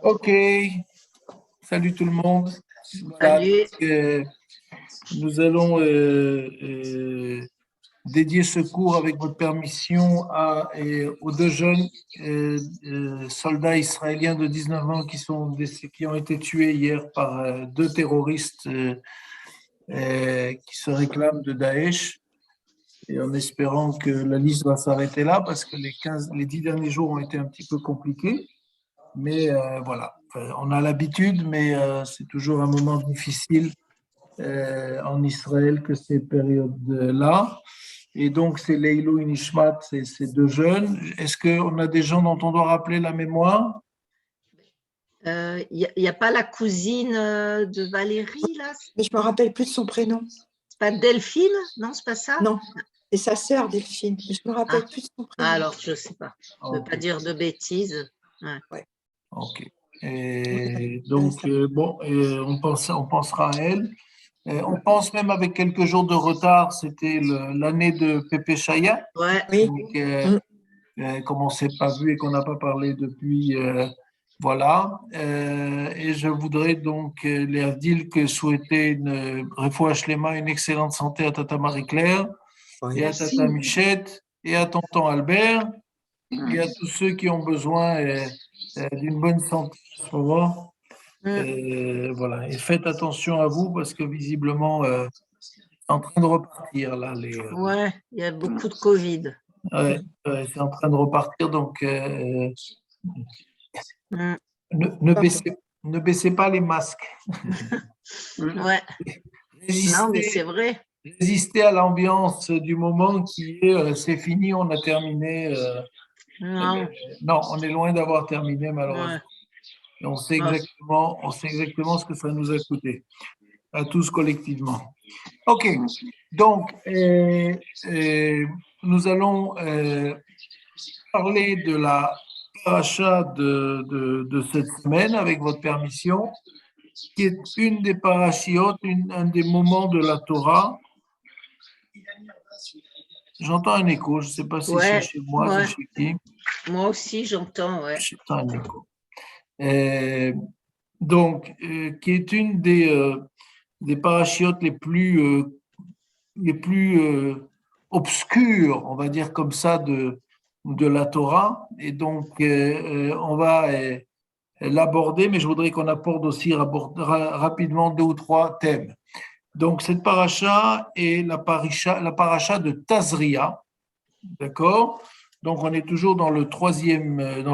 Ok, salut tout le monde. Voilà, Salut. nous allons dédier ce cours avec votre permission aux deux jeunes soldats israéliens de 19 ans qui ont été tués hier par deux terroristes qui se réclament de Daesh. Et en espérant que la liste va s'arrêter là, parce que les 10 derniers jours ont été un petit peu compliqués. Mais voilà, enfin, on a l'habitude, mais c'est toujours un moment difficile en Israël que ces périodes-là. Et donc, c'est Leilou et Nishmat, ces deux jeunes. Est-ce qu'on a des gens dont on doit rappeler la mémoire? Il y a pas la cousine de Valérie, là? Mais je me rappelle plus de son prénom. C'est pas Delphine? Non, c'est pas ça? Non, c'est sa sœur Delphine. Mais je me rappelle plus de son prénom. Alors, je sais pas. Je ne veux pas dire de bêtises. Ouais. Ok. Et donc, on pensera à elle. On pense même avec quelques jours de retard, c'était l'année de Pépé Chaya. Ouais. Oui. Donc, comme on ne s'est pas vu et qu'on n'a pas parlé depuis, voilà. Et je voudrais donc leur dire que souhaiter une refouach shlema, une excellente santé à Tata Marie-Claire et à Tata Michette et à Tonton Albert et à tous ceux qui ont besoin d'une bonne santé en ce moment. Voilà. Et faites attention à vous parce que visiblement, c'est en train de repartir là. Ouais, il y a beaucoup de Covid. Ouais, c'est en train de repartir, donc ne baissez pas les masques. Ouais. Non, mais c'est vrai. Résistez à l'ambiance du moment qui est c'est fini, on a terminé. Non. Non, on est loin d'avoir terminé malheureusement. Ouais. Et on sait exactement ce que ça nous a coûté, à tous collectivement. Ok, donc nous allons parler de la paracha de cette semaine, avec votre permission, qui est une des parachiotes, un des moments de la Torah. J'entends un écho, je ne sais pas si c'est chez moi, c'est chez qui. Moi aussi, j'entends, ouais. J'entends un écho. Donc, qui est une des parachiotes les plus obscures, on va dire comme ça, de la Torah. Et donc, on va l'aborder, mais je voudrais qu'on aborde aussi rapidement deux ou trois thèmes. Donc, cette paracha est la paracha de Tazria, d'accord? Donc, on est toujours dans le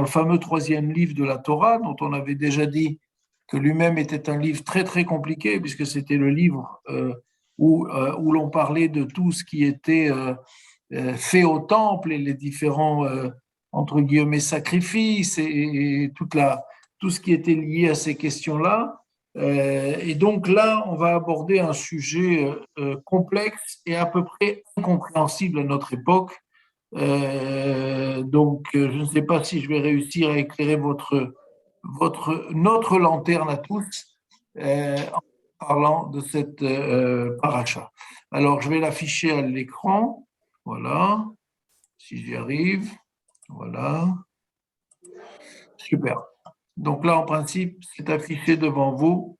fameux troisième livre de la Torah, dont on avait déjà dit que lui-même était un livre très, très compliqué, puisque c'était le livre où l'on parlait de tout ce qui était fait au temple et les différents, entre guillemets, sacrifices et tout ce qui était lié à ces questions-là. Et donc là, on va aborder un sujet complexe et à peu près incompréhensible à notre époque. Donc, je ne sais pas si je vais réussir à éclairer notre lanterne à tous en parlant de cette paracha. Alors, je vais l'afficher à l'écran. Voilà. Si j'y arrive. Voilà. Super. Donc là, en principe, c'est affiché devant vous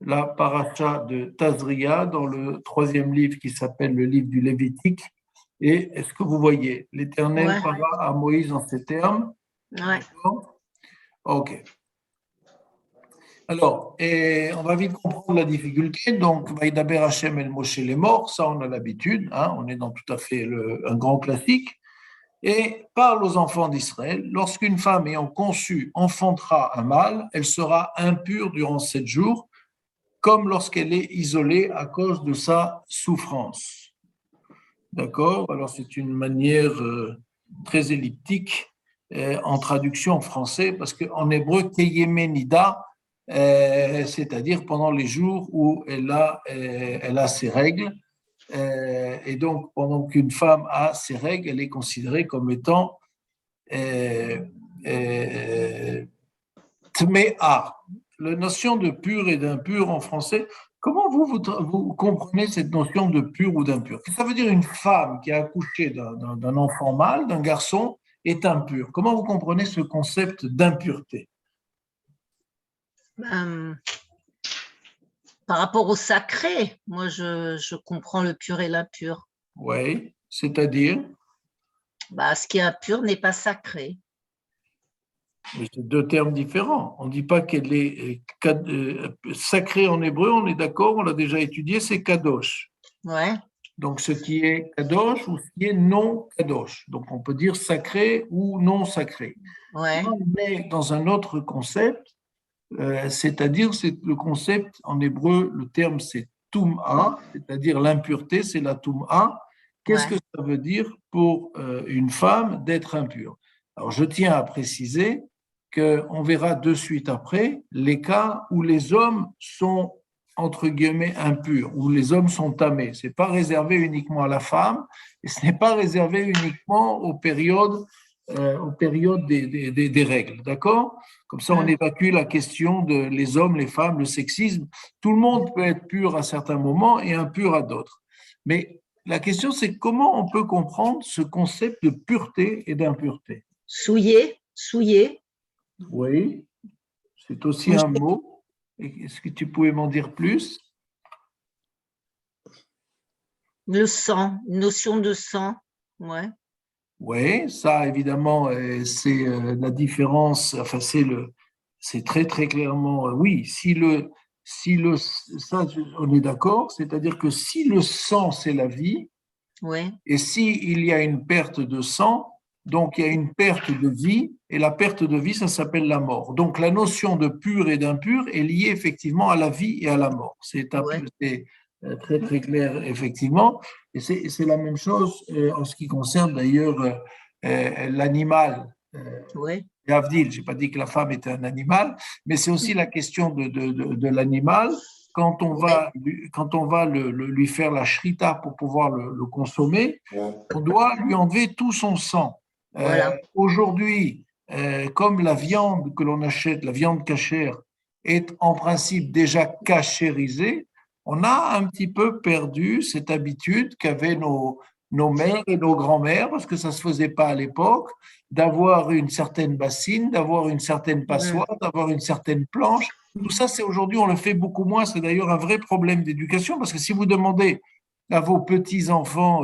la paracha de Tazria dans le troisième livre qui s'appelle le livre du Lévitique. Et est-ce que vous voyez? L'Éternel parla à Moïse en ces termes. Ouais. Ok. Alors, on va vite comprendre la difficulté. Donc, Vaïdaber Hachem el Moshe les morts, ça on a l'habitude, hein, on est dans tout à fait un grand classique. Et parle aux enfants d'Israël, lorsqu'une femme ayant conçu enfantera un mâle, elle sera impure durant 7 jours, comme lorsqu'elle est isolée à cause de sa souffrance. D'accord? Alors, c'est une manière très elliptique en traduction en français, parce qu'en hébreu, Keyemenida, c'est-à-dire pendant les jours où elle a ses règles. Et donc, pendant qu'une femme a ses règles, elle est considérée comme étant tméa. La notion de pur et d'impur en français, Comment vous comprenez cette notion de pur ou d'impur? Qu'est-ce que ça veut dire une femme qui a accouché d'un enfant mâle, d'un garçon, est impure? Comment vous comprenez ce concept d'impureté? Ben, par rapport au sacré, moi, je comprends le pur et l'impur. Oui, c'est-à-dire? Ce qui est impur n'est pas sacré. Mais c'est deux termes différents. On ne dit pas qu'elle est sacrée en hébreu, on est d'accord, on l'a déjà étudié, c'est kadosh. Ouais. Donc ce qui est kadosh ou ce qui est non kadosh. Donc on peut dire sacré ou non sacré. Ouais. Là, on est dans un autre concept, c'est-à-dire c'est le concept en hébreu, le terme c'est tum'a, c'est-à-dire l'impureté, c'est la tum'a. Qu'est-ce que ça veut dire pour une femme d'être impure? Alors je tiens à préciser qu'on verra de suite après les cas où les hommes sont entre guillemets impurs, où les hommes sont tamés. Ce n'est pas réservé uniquement à la femme et ce n'est pas réservé uniquement aux périodes des règles, d'accord? Comme ça, on évacue la question de les hommes, les femmes, le sexisme. Tout le monde peut être pur à certains moments et impur à d'autres. Mais la question, c'est comment on peut comprendre ce concept de pureté et d'impureté? Souillé. Oui, c'est aussi un mot. Est-ce que tu pouvais m'en dire plus? Le sang, une notion de sang, ouais. Oui, ça évidemment, c'est la différence. Enfin, c'est très très clairement oui. Ça, on est d'accord. C'est-à-dire que si le sang c'est la vie, ouais. Et s'il y a une perte de sang, donc il y a une perte de vie, et la perte de vie, ça s'appelle la mort. Donc la notion de pur et d'impur est liée effectivement à la vie et à la mort. C'est très très clair, effectivement. Et c'est la même chose en ce qui concerne d'ailleurs l'animal. Avdil, je n'ai pas dit que la femme était un animal, mais c'est aussi la question de l'animal. Quand on va lui faire la shrita pour pouvoir le consommer, on doit lui enlever tout son sang. Voilà. Aujourd'hui, comme la viande que l'on achète, la viande cachère, est en principe déjà cachérisée, on a un petit peu perdu cette habitude qu'avaient nos mères et nos grands-mères, parce que ça ne se faisait pas à l'époque, d'avoir une certaine bassine, d'avoir une certaine passoire, d'avoir une certaine planche. Tout ça, c'est aujourd'hui, on le fait beaucoup moins. C'est d'ailleurs un vrai problème d'éducation, parce que si vous demandez à vos petits-enfants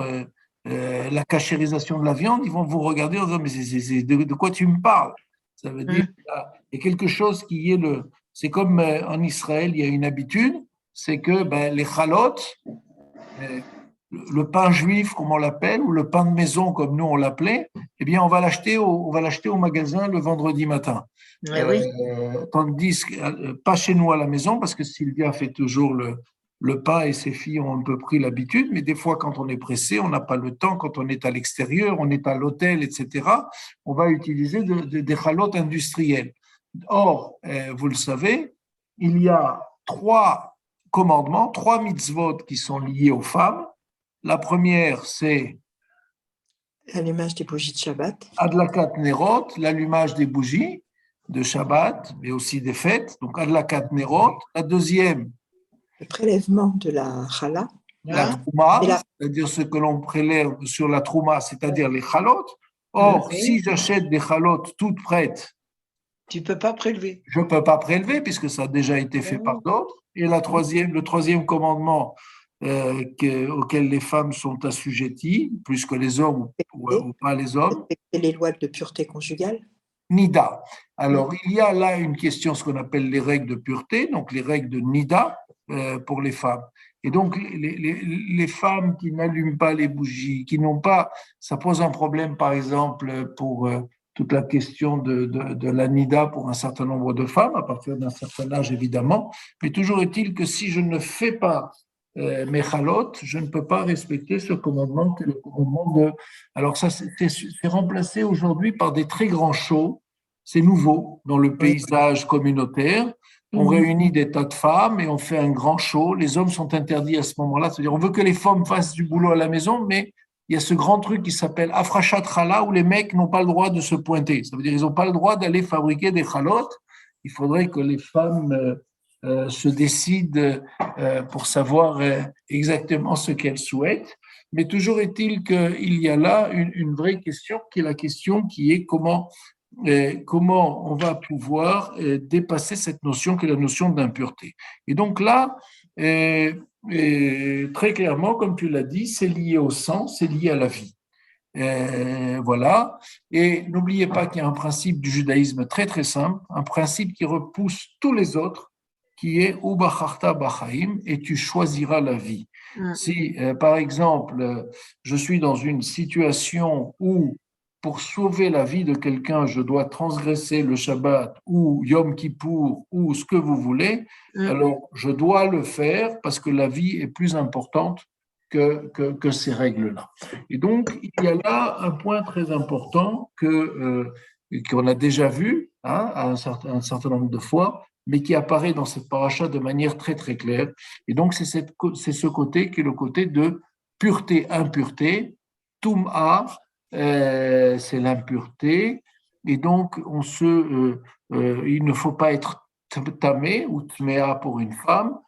la cachérisation de la viande, ils vont vous regarder en disant, mais de quoi tu me parles? Ça veut dire qu'il y a quelque chose qui est c'est comme en Israël, il y a une habitude, c'est que les chalotes, le pain juif, comme on l'appelle, ou le pain de maison, comme nous on l'appelait, eh bien, on va l'acheter au magasin le vendredi matin. Tandis que, pas chez nous à la maison, parce que Sylvia fait toujours le pain et ses filles ont un peu pris l'habitude, mais des fois, quand on est pressé, on n'a pas le temps, quand on est à l'extérieur, on est à l'hôtel, etc., on va utiliser des chalotes industrielles. Or, vous le savez, il y a 3 commandements, 3 mitzvot qui sont liés aux femmes. La première, c'est l'allumage des bougies de Shabbat. Adlakat Nerot, l'allumage des bougies de Shabbat, mais aussi des fêtes. Donc Adlakat Nerot. La deuxième, le prélèvement de la chala. La trouma, c'est-à-dire ce que l'on prélève sur la trouma, c'est-à-dire les chalot. Or, si j'achète des chalot toutes prêtes, tu ne peux pas prélever. Je ne peux pas prélever puisque ça a déjà été fait par d'autres. Et le troisième commandement auquel les femmes sont assujetties, plus que les hommes ou pas les hommes. C'est les lois de pureté conjugale. Nida. Alors, il y a là une question, ce qu'on appelle les règles de pureté, donc les règles de Nida pour les femmes. Et donc, les femmes qui n'allument pas les bougies, qui n'ont pas, ça pose un problème, par exemple, pour toute la question de la Nida pour un certain nombre de femmes, à partir d'un certain âge, évidemment. Mais toujours est-il que si je ne fais pas mes chalotes, je ne peux pas respecter ce commandement qui est le commandement de... Alors ça, c'est remplacé aujourd'hui par des très grands shows. C'est nouveau dans le paysage communautaire. On réunit des tas de femmes et on fait un grand show. Les hommes sont interdits à ce moment-là. C'est-à-dire, on veut que les femmes fassent du boulot à la maison, mais il y a ce grand truc qui s'appelle Afrashat Chala où les mecs n'ont pas le droit de se pointer. Ça veut dire qu'ils n'ont pas le droit d'aller fabriquer des chalotes. Il faudrait que les femmes se décide pour savoir exactement ce qu'elle souhaite. Mais toujours est-il qu'il y a là une vraie question qui est la question qui est comment on va pouvoir dépasser cette notion qui est la notion d'impureté. Et donc là, très clairement, comme tu l'as dit, c'est lié au sang, c'est lié à la vie. Voilà. Et n'oubliez pas qu'il y a un principe du judaïsme très très simple, un principe qui repousse tous les autres, qui est Ubacharta Bachaim, et tu choisiras la vie. Si, par exemple, je suis dans une situation où, pour sauver la vie de quelqu'un, je dois transgresser le Shabbat ou Yom Kippour ou ce que vous voulez, alors je dois le faire parce que la vie est plus importante que ces règles-là. Et donc, il y a là un point très important qu'on a déjà vu un certain nombre de fois, mais qui apparaît dans cette paracha de manière très, très claire. Et donc, c'est ce côté qui est le côté de pureté, impureté. Tum'a, c'est l'impureté. Et donc, il ne faut pas être tamé ou tméa pour une femme,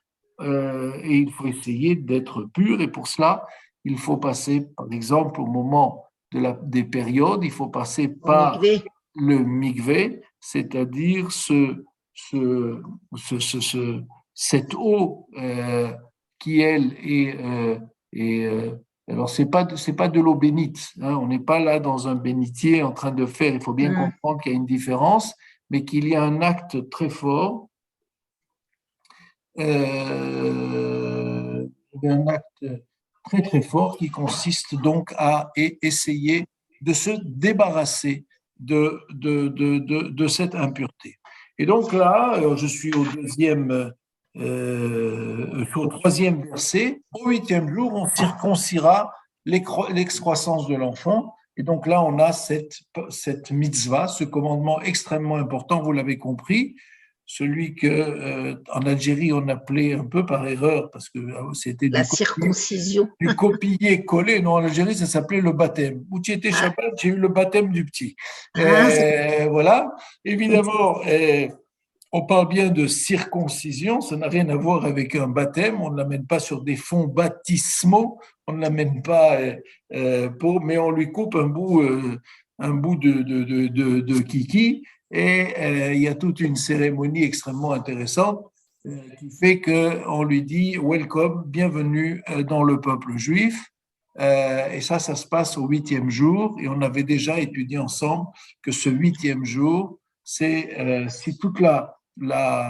et il faut essayer d'être pur. Et pour cela, il faut passer, par exemple, au moment des périodes, il faut passer par le mikvé, c'est-à-dire cette eau qui, elle, alors, c'est pas de l'eau bénite. On n'est pas là dans un bénitier en train de faire. Il faut bien comprendre qu'il y a une différence, mais qu'il y a un acte très fort. Un acte très très fort qui consiste donc à essayer de se débarrasser de cette impureté. Et donc là, je suis au troisième verset. Au 8e jour, on circoncira l'excroissance de l'enfant. Et donc là, on a cette mitzvah, ce commandement extrêmement important, vous l'avez compris, celui qu'en Algérie, on appelait un peu par erreur, parce que c'était la circoncision. Du copier-coller. Non, en Algérie, ça s'appelait le baptême. Où tu étais Shabbat, j'ai eu le baptême du petit. Voilà. Évidemment, on parle bien de circoncision, ça n'a rien à voir avec un baptême, on ne l'amène pas sur des fonds baptismaux, on ne l'amène pas mais on lui coupe un bout de kiki, et il y a toute une cérémonie extrêmement intéressante qui fait qu'on lui dit « Welcome, bienvenue dans le peuple juif ». Et ça se passe au 8e jour, et on avait déjà étudié ensemble que ce 8e jour, c'est si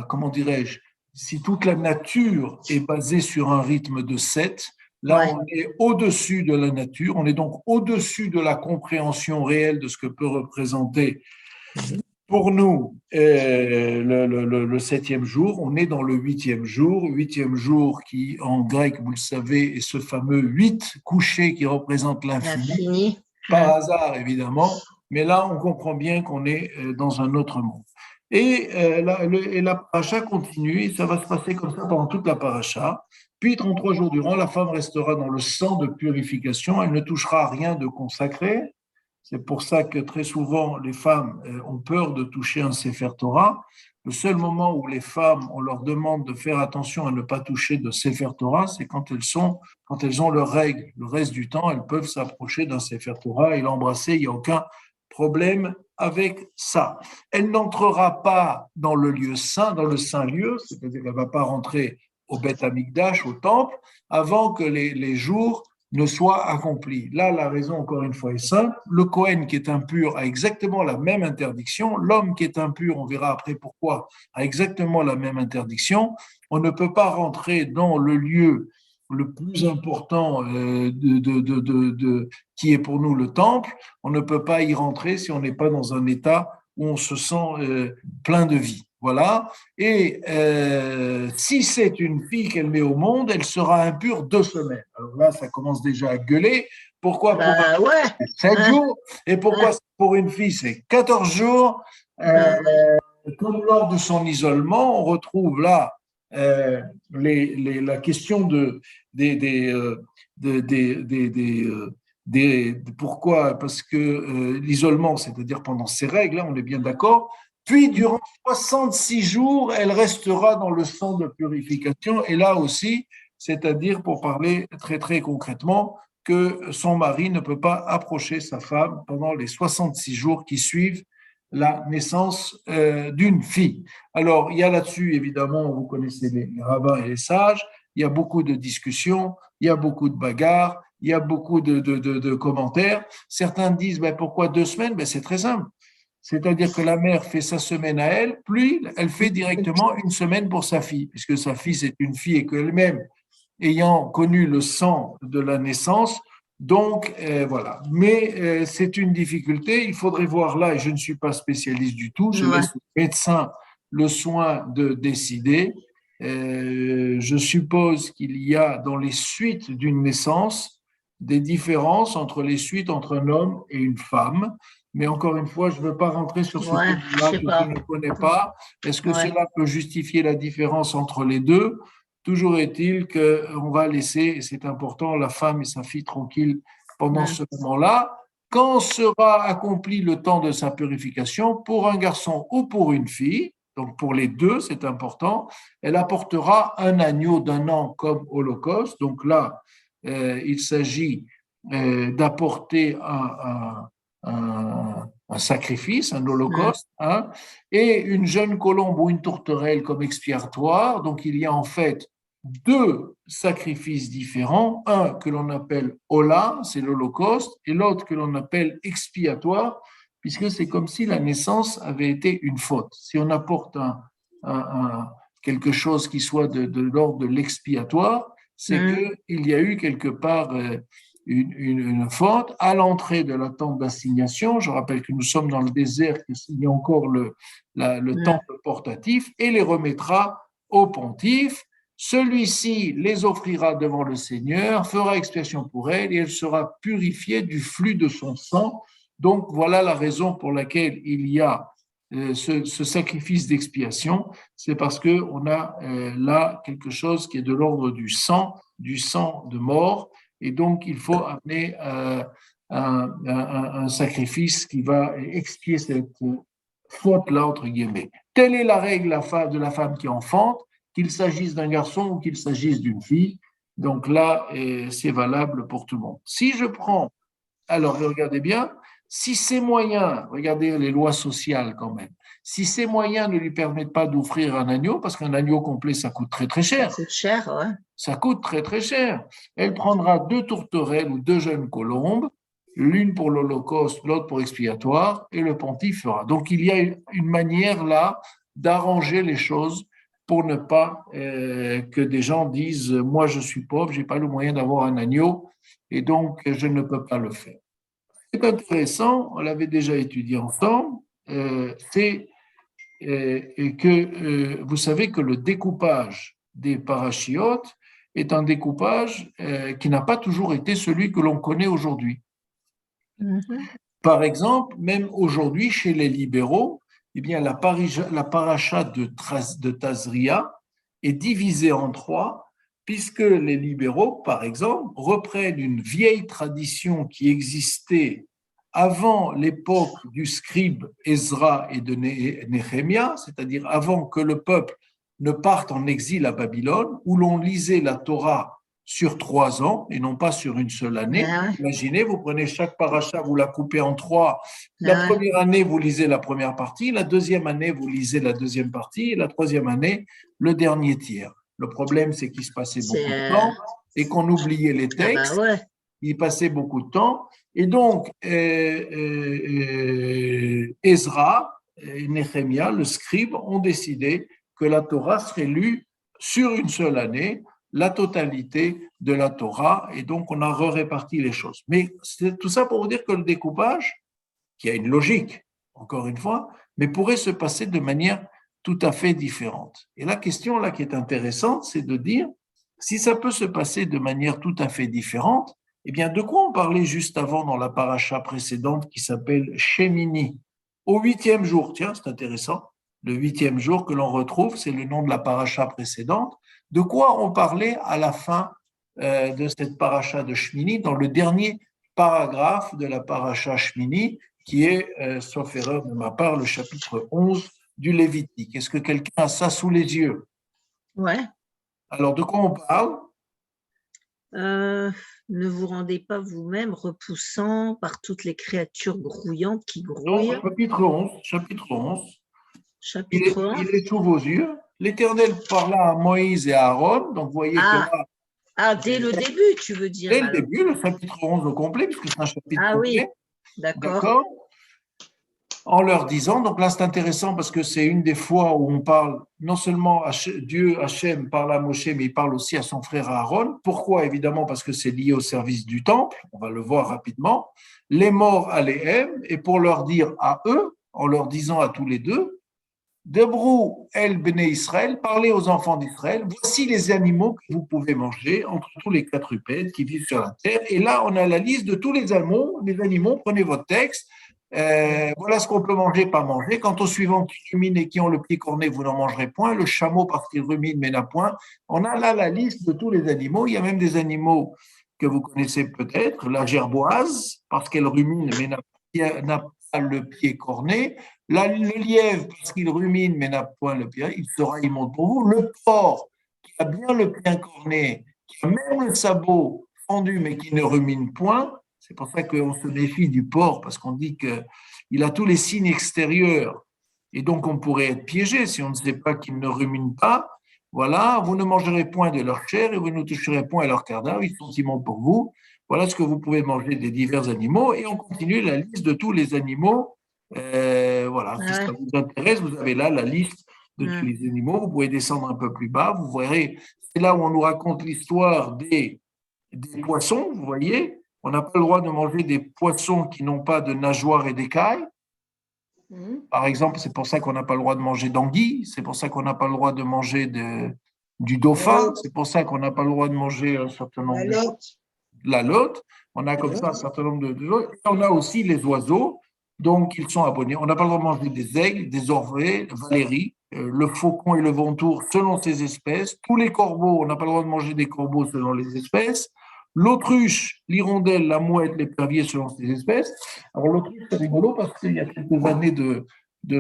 comment dirais-je, si toute la nature est basée sur un rythme de 7, là on est au-dessus de la nature, on est donc au-dessus de la compréhension réelle de ce que peut représenter pour nous le 7e jour. On est dans le 8e jour qui en grec, vous le savez, est ce fameux 8 couché qui représente l'infini, par hasard évidemment, mais là on comprend bien qu'on est dans un autre monde. Et la paracha continue, et ça va se passer comme ça pendant toute la paracha. Puis 33 jours durant, la femme restera dans le sang de purification, elle ne touchera à rien de consacré. C'est pour ça que très souvent, les femmes ont peur de toucher un Sefer Torah. Le seul moment où les femmes, on leur demande de faire attention à ne pas toucher de Sefer Torah, c'est quand elles ont leurs règles. Le reste du temps, elles peuvent s'approcher d'un Sefer Torah et l'embrasser, il n'y a aucun problème avec ça. Elle n'entrera pas dans le lieu saint, dans le saint lieu, c'est-à-dire qu'elle ne va pas rentrer au Beth Amikdash, au temple, avant que les jours ne soient accomplis. Là, la raison, encore une fois, est simple. Le Kohen qui est impur a exactement la même interdiction. L'homme qui est impur, on verra après pourquoi, a exactement la même interdiction. On ne peut pas rentrer dans le lieu le plus important qui est pour nous le temple. On ne peut pas y rentrer si on n'est pas dans un état où on se sent plein de vie. Voilà. Et si c'est une fille qu'elle met au monde, elle sera impure 2 semaines. Alors là, ça commence déjà à gueuler. Pourquoi pour 7 jours? Et pourquoi pour une fille, c'est 14 jours? Comme lors de son isolement, on retrouve là la question pourquoi? Parce que l'isolement, c'est-à-dire pendant ces règles, là, on est bien d'accord, Puis, durant 66 jours, elle restera dans le sang de purification. Et là aussi, c'est-à-dire, pour parler très, très concrètement, que son mari ne peut pas approcher sa femme pendant les 66 jours qui suivent la naissance d'une fille. Alors, il y a là-dessus, évidemment, vous connaissez les rabbins et les sages, il y a beaucoup de discussions, il y a beaucoup de bagarres, il y a beaucoup de commentaires. Certains disent, ben, pourquoi 2 semaines? Ben, c'est très simple. C'est-à-dire que la mère fait sa semaine à elle, puis elle fait directement une semaine pour sa fille, puisque sa fille, c'est une fille et qu'elle-même, ayant connu le sang de la naissance, donc voilà. Mais c'est une difficulté, il faudrait voir là, et je ne suis pas spécialiste du tout, je laisse au médecin le soin de décider. Je suppose qu'il y a dans les suites d'une naissance des différences entre les suites entre un homme et une femme. Mais encore une fois, je ne veux pas rentrer sur ce point-là que je ne connais pas. Est-ce que cela peut justifier la différence entre les deux? Toujours est-il qu'on va laisser, et c'est important, la femme et sa fille tranquilles pendant ce moment-là. Quand sera accompli le temps de sa purification, pour un garçon ou pour une fille, donc pour les deux, c'est important, elle apportera un agneau d'1 an comme holocauste. Donc là, il s'agit d'apporter un sacrifice, un holocauste, hein, et une jeune colombe ou une tourterelle comme expiatoire. Donc, il y a en fait 2 sacrifices différents, un que l'on appelle Ola, c'est l'holocauste, et l'autre que l'on appelle expiatoire, puisque c'est comme si la naissance avait été une faute. Si on apporte quelque chose qui soit de l'ordre de l'expiatoire, c'est qu'il y a eu quelque part une faute à l'entrée de la tente d'assignation. Je rappelle que nous sommes dans le désert, qu'il y a encore le temple portatif, et les remettra au pontife. Celui-ci les offrira devant le Seigneur, fera expiation pour elle, et elle sera purifiée du flux de son sang. Donc voilà la raison pour laquelle il y a ce sacrifice d'expiation, c'est parce qu'on a là quelque chose qui est de l'ordre du sang de mort, et donc il faut amener un sacrifice qui va expier cette faute-là, entre guillemets. Telle est la règle de la femme qui enfante, qu'il s'agisse d'un garçon ou qu'il s'agisse d'une fille. Donc là, c'est valable pour tout le monde. Si je prends, alors regardez bien, si ces moyens, regardez les lois sociales quand même, si ces moyens ne lui permettent pas d'offrir un agneau, parce qu'un agneau complet, ça coûte très très cher. Ça coûte cher, ouais. Ça coûte très très cher. Elle prendra 2 tourterelles ou 2 jeunes colombes, l'une pour l'Holocauste, l'autre pour expiatoire, et le pontife fera. Donc il y a une manière là d'arranger les choses pour ne pas que des gens disent « moi je suis pauvre, je n'ai pas le moyen d'avoir un agneau et donc je ne peux pas le faire ». C'est intéressant, on l'avait déjà étudié ensemble, c'est que vous savez que le découpage des parachiotes est un découpage qui n'a pas toujours été celui que l'on connaît aujourd'hui. Par exemple, même aujourd'hui, chez les libéraux, eh bien, la paracha de Tazria est divisée en 3, puisque les libéraux, par exemple, reprennent une vieille tradition qui existait avant l'époque du scribe Ezra et de Néhémia, c'est-à-dire avant que le peuple ne parte en exil à Babylone, où l'on lisait la Torah sur 3 ans et non pas sur une seule année. Imaginez, vous prenez chaque paracha, vous la coupez en 3. La première année, vous lisez la première partie, la deuxième année, vous lisez la deuxième partie, et la troisième année, le dernier tiers. Le problème, c'est qu'il se passait beaucoup de temps et qu'on oubliait les textes. Il passait beaucoup de temps. Et donc, Ezra et Néhémia, le scribe, ont décidé que la Torah serait lue sur une seule année, la totalité de la Torah, et donc on a réparti les choses. Mais c'est tout ça pour vous dire que le découpage, qui a une logique, encore une fois, mais pourrait se passer de manière tout à fait différente. Et la question là qui est intéressante, c'est de dire, si ça peut se passer de manière tout à fait différente, eh bien, de quoi on parlait juste avant dans la paracha précédente qui s'appelle Shemini? Au 8e jour, tiens, c'est intéressant, le 8e jour que l'on retrouve, c'est le nom de la paracha précédente. De quoi on parlait à la fin de cette paracha de Shemini, dans le dernier paragraphe de la paracha Shemini, qui est, sauf erreur de ma part, le chapitre 11 du Lévitique. Est-ce que quelqu'un a ça sous les yeux? Ouais. Alors, de quoi on parle? Ne vous rendez pas vous-même repoussant par toutes les créatures grouillantes qui Non, grouillent. chapitre 11, chapitre 11. Chapitre 11. Il est sous vos yeux. L'Éternel parla à Moïse et à Aaron. Donc, vous voyez que là, Dès le début, tu veux dire. dès le début, le chapitre 11 au complet, puisque c'est un chapitre Ah complet. oui, d'accord. D'accord. En leur disant, donc là c'est intéressant parce que c'est une des fois où on parle, non seulement Dieu, Hachem, parle à Moshe, mais il parle aussi à son frère Aaron. Pourquoi? Évidemment parce que c'est lié au service du temple, on va le voir rapidement. Les morts aléhem, et pour leur dire à eux, en leur disant à tous les deux, Debrou el bnei Israël, parlez aux enfants d'Israël, voici les animaux que vous pouvez manger entre tous les quadrupèdes qui vivent sur la terre. Et là, on a la liste de tous les animaux, prenez votre texte. Voilà ce qu'on peut manger, pas manger. Quant aux suivants qui ruminent et qui ont le pied corné, vous n'en mangerez point. Le chameau parce qu'il rumine mais n'a point. On a là la liste de tous les animaux. Il y a même des animaux que vous connaissez peut-être. La gerboise parce qu'elle rumine mais n'a pas le pied corné. Le lièvre parce qu'il rumine mais n'a point le pied. Il sera immonde pour vous. Le porc qui a bien le pied corné, qui a même le sabot fendu mais qui ne rumine point. C'est pour ça qu'on se méfie du porc, parce qu'on dit qu'il a tous les signes extérieurs. Et donc, on pourrait être piégé si on ne sait pas qu'il ne rumine pas. Voilà, vous ne mangerez point de leur chair et vous ne toucherez point à leur cadavre, ils sont immondes pour vous. Voilà ce que vous pouvez manger des divers animaux. Et on continue la liste de tous les animaux. Voilà, si ça vous intéresse, vous avez là la liste de tous les animaux. Vous pouvez descendre un peu plus bas. Vous verrez, c'est là où on nous raconte l'histoire des poissons, vous voyez. On n'a pas le droit de manger des poissons qui n'ont pas de nageoires et d'écailles. Par exemple, c'est pour ça qu'on n'a pas le droit de manger d'anguilles, c'est pour ça qu'on n'a pas le droit de manger du dauphin, c'est pour ça qu'on n'a pas le droit de manger un certain nombre de la lotte. On a comme ça un certain nombre de choses. On a aussi les oiseaux, donc ils sont abonnés. On n'a pas le droit de manger des aigles, des orvraies, valéries, le faucon et le vautour selon ces espèces. Tous les corbeaux, on n'a pas le droit de manger des corbeaux selon les espèces. L'autruche, l'hirondelle, la mouette, l'épervier selon ces espèces. Alors l'autruche, c'est rigolo parce qu'il y a quelques années de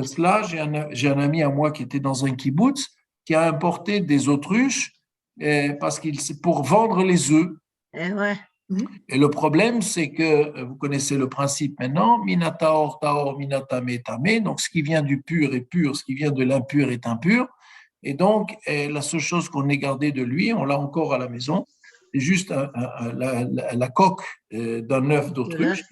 cela, j'ai un ami à moi qui était dans un kibbutz qui a importé des autruches c'est pour vendre les œufs. Et le problème, c'est que vous connaissez le principe maintenant, minataor taor minatame tame, donc ce qui vient du pur est pur, ce qui vient de l'impur est impur. Et donc la seule chose qu'on ait gardé de lui, on l'a encore à la maison, c'est juste la coque d'un œuf d'autruche.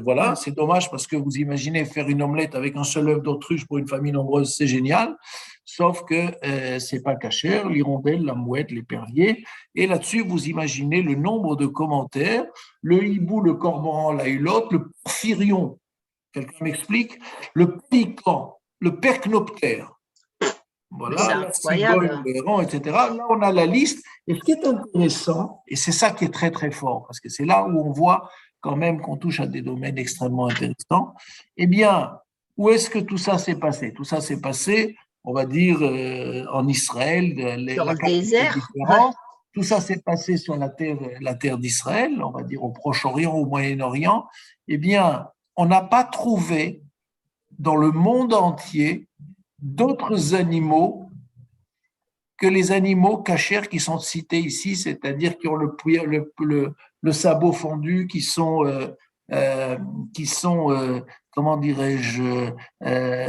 Voilà, c'est dommage parce que vous imaginez faire une omelette avec un seul œuf d'autruche pour une famille nombreuse, c'est génial. Sauf que c'est pas cachère, l'hirondelle, la mouette, l'épervier. Et là-dessus, vous imaginez le nombre de commentaires. Le hibou, le cormoran, la hulotte, le porphyrion. Quelqu'un m'explique? Le pélican, le percnoptère. Voilà, la cigole, le héron, etc. Là, on a la liste. Et ce qui est intéressant, et c'est ça qui est très, très fort, parce que c'est là où on voit quand même qu'on touche à des domaines extrêmement intéressants, eh bien, où est-ce que tout ça s'est passé? Tout ça s'est passé, on va dire, en Israël, dans le désert. Tout ça s'est passé sur la terre d'Israël, on va dire au Proche-Orient, au Moyen-Orient. Eh bien, on n'a pas trouvé dans le monde entier d'autres animaux que les animaux cachers qui sont cités ici, c'est-à-dire qui ont le sabot fondu, qui sont comment dirais-je,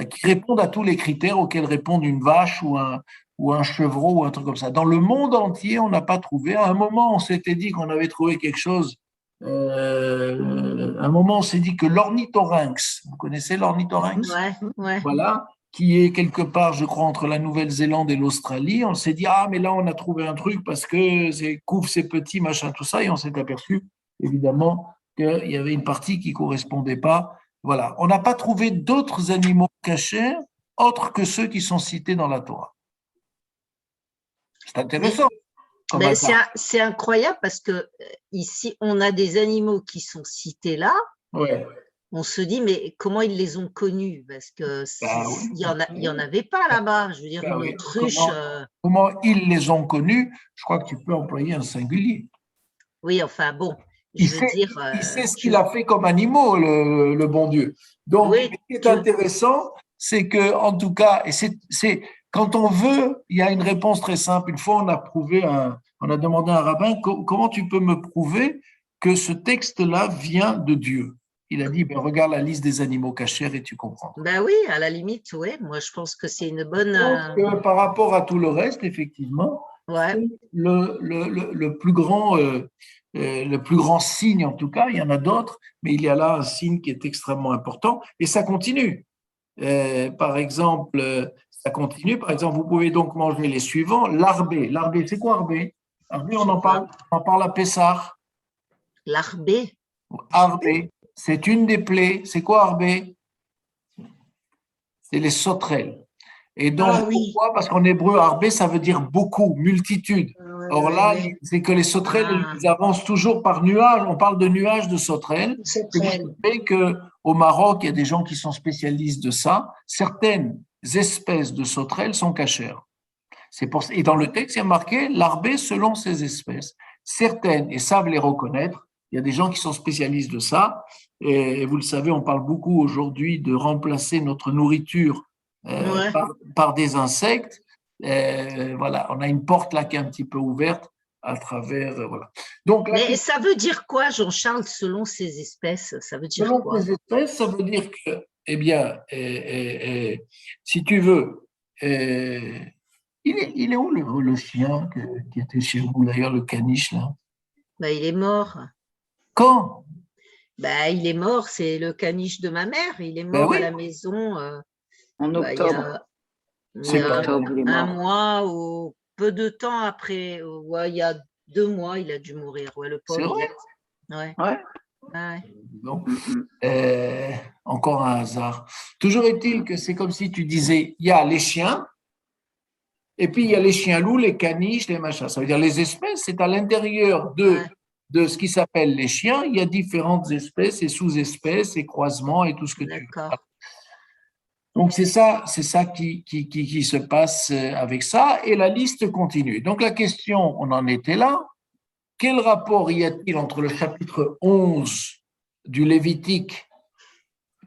qui répondent à tous les critères auxquels répondent une vache ou un chevreau ou un truc comme ça. Dans le monde entier, on n'a pas trouvé. À un moment, on s'était dit qu'on avait trouvé quelque chose. À un moment, on s'est dit que l'ornithorynx, vous connaissez l'ornithorynx? Ouais. Voilà, qui est quelque part, je crois, entre la Nouvelle-Zélande et l'Australie. On s'est dit, ah, mais là, on a trouvé un truc parce que c'est petit, machin, tout ça, et on s'est aperçu, évidemment, qu'il y avait une partie qui ne correspondait pas. Voilà, on n'a pas trouvé d'autres animaux cachés autres que ceux qui sont cités dans la Torah. C'est intéressant. C'est incroyable parce que ici, on a des animaux qui sont cités là. Ouais. On se dit, mais comment ils les ont connus? Parce que il y en avait pas là-bas. Je veux dire, une autruche. Comment ils les ont connus? Je crois que tu peux employer un singulier. Oui, enfin bon. Il Je veux sait, dire, il sait ce qu'il a fait comme animaux, le bon Dieu. Donc, Oui, ce qui est intéressant, c'est que, en tout cas, et c'est quand on veut, il y a une réponse très simple. Une fois, on a demandé à un rabbin comment tu peux me prouver que ce texte-là vient de Dieu. Il a dit, ben, regarde la liste des animaux cachers et tu comprends. ben oui, à la limite, oui. Moi, je pense que c'est une bonne. Donc, par rapport à tout le reste, effectivement, Ouais. c'est le plus grand signe, en tout cas. Il y en a d'autres, mais il y a là un signe qui est extrêmement important et ça continue. Par exemple, ça continue. Par exemple, vous pouvez donc manger les suivants. L'arbé. L'arbé, c'est quoi arbé? Arbé, Je sais on en parle à Pessah. L'arbé. Arbé, c'est une des plaies. C'est quoi arbé? C'est les sauterelles. Et donc, Ah oui. pourquoi? Parce qu'en hébreu, arbé, ça veut dire beaucoup, multitude. Or là, c'est que les sauterelles, Ah. elles avancent toujours par nuages. On parle de nuages de sauterelles. Et vous savez qu'au Maroc, il y a des gens qui sont spécialistes de ça. Certaines espèces de sauterelles sont cachères. Et dans le texte, il y a marqué l'arbé selon ces espèces. Certaines, et savent les reconnaître, il y a des gens qui sont spécialistes de ça. Et vous le savez, on parle beaucoup aujourd'hui de remplacer notre nourriture Ouais. par des insectes. Voilà, on a une porte là qui est un petit peu ouverte à travers. Voilà. Donc, Mais ça veut dire quoi, Jean-Charles, selon ces espèces? Ça veut dire selon quoi? ces espèces, ça veut dire que, eh bien, si tu veux, il est où le chien qui était chez vous, d'ailleurs, le caniche, là? Ben, il est mort. Quand? Ben, il est mort, c'est le caniche de ma mère. Il est Ben mort oui. à la maison. En Ben, il y octobre. a, il y C'est a pas octobre, il est un mort. mois ou peu de temps après. Ouais, il y a 2 mois, il a dû mourir. Ouais, le C'est pauvre. vrai? Ouais. Ouais. Ouais. Donc, Mhm. encore un hasard. Toujours est-il que c'est comme si tu disais, il y a les chiens, et puis il y a les chiens loups, les caniches, les machins. Ça veut dire les espèces, c'est à l'intérieur Ouais. de ce qui s'appelle les chiens, il y a différentes espèces et sous-espèces et croisements et tout ce que tu veux. D'accord. Donc c'est ça qui se passe avec ça, et la liste continue. Donc la question, on en était là. Quel rapport y a-t-il entre le chapitre 11 du Lévitique,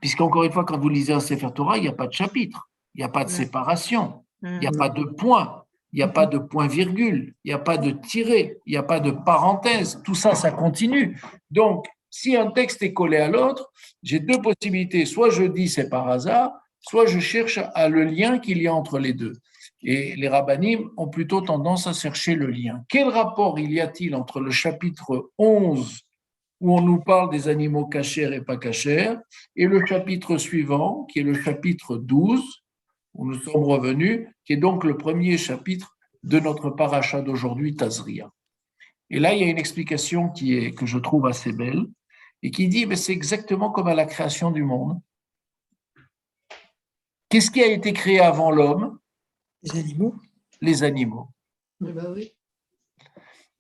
puisqu'encore une fois, quand vous lisez un Sefer Torah, il n'y a pas de chapitre, il n'y a pas de séparation, il n'y a pas de point, il n'y a pas de point-virgule, il n'y a pas de tiret, il n'y a pas de parenthèse, tout ça, ça continue. Donc, si un texte est collé à l'autre, j'ai deux possibilités, soit je dis c'est par hasard, soit je cherche à le lien qu'il y a entre les deux. Et les rabbinim ont plutôt tendance à chercher le lien. Quel rapport y a-t-il entre le chapitre 11, où on nous parle des animaux cachers et pas cachers, et le chapitre suivant, qui est le chapitre 12, où nous sommes revenus, qui est donc le premier chapitre de notre paracha d'aujourd'hui, Tazria. Et là, il y a une explication que je trouve assez belle, et qui dit, mais c'est exactement comme à la création du monde. Qu'est-ce qui a été créé avant l'homme? Les animaux. Les animaux. Bah oui.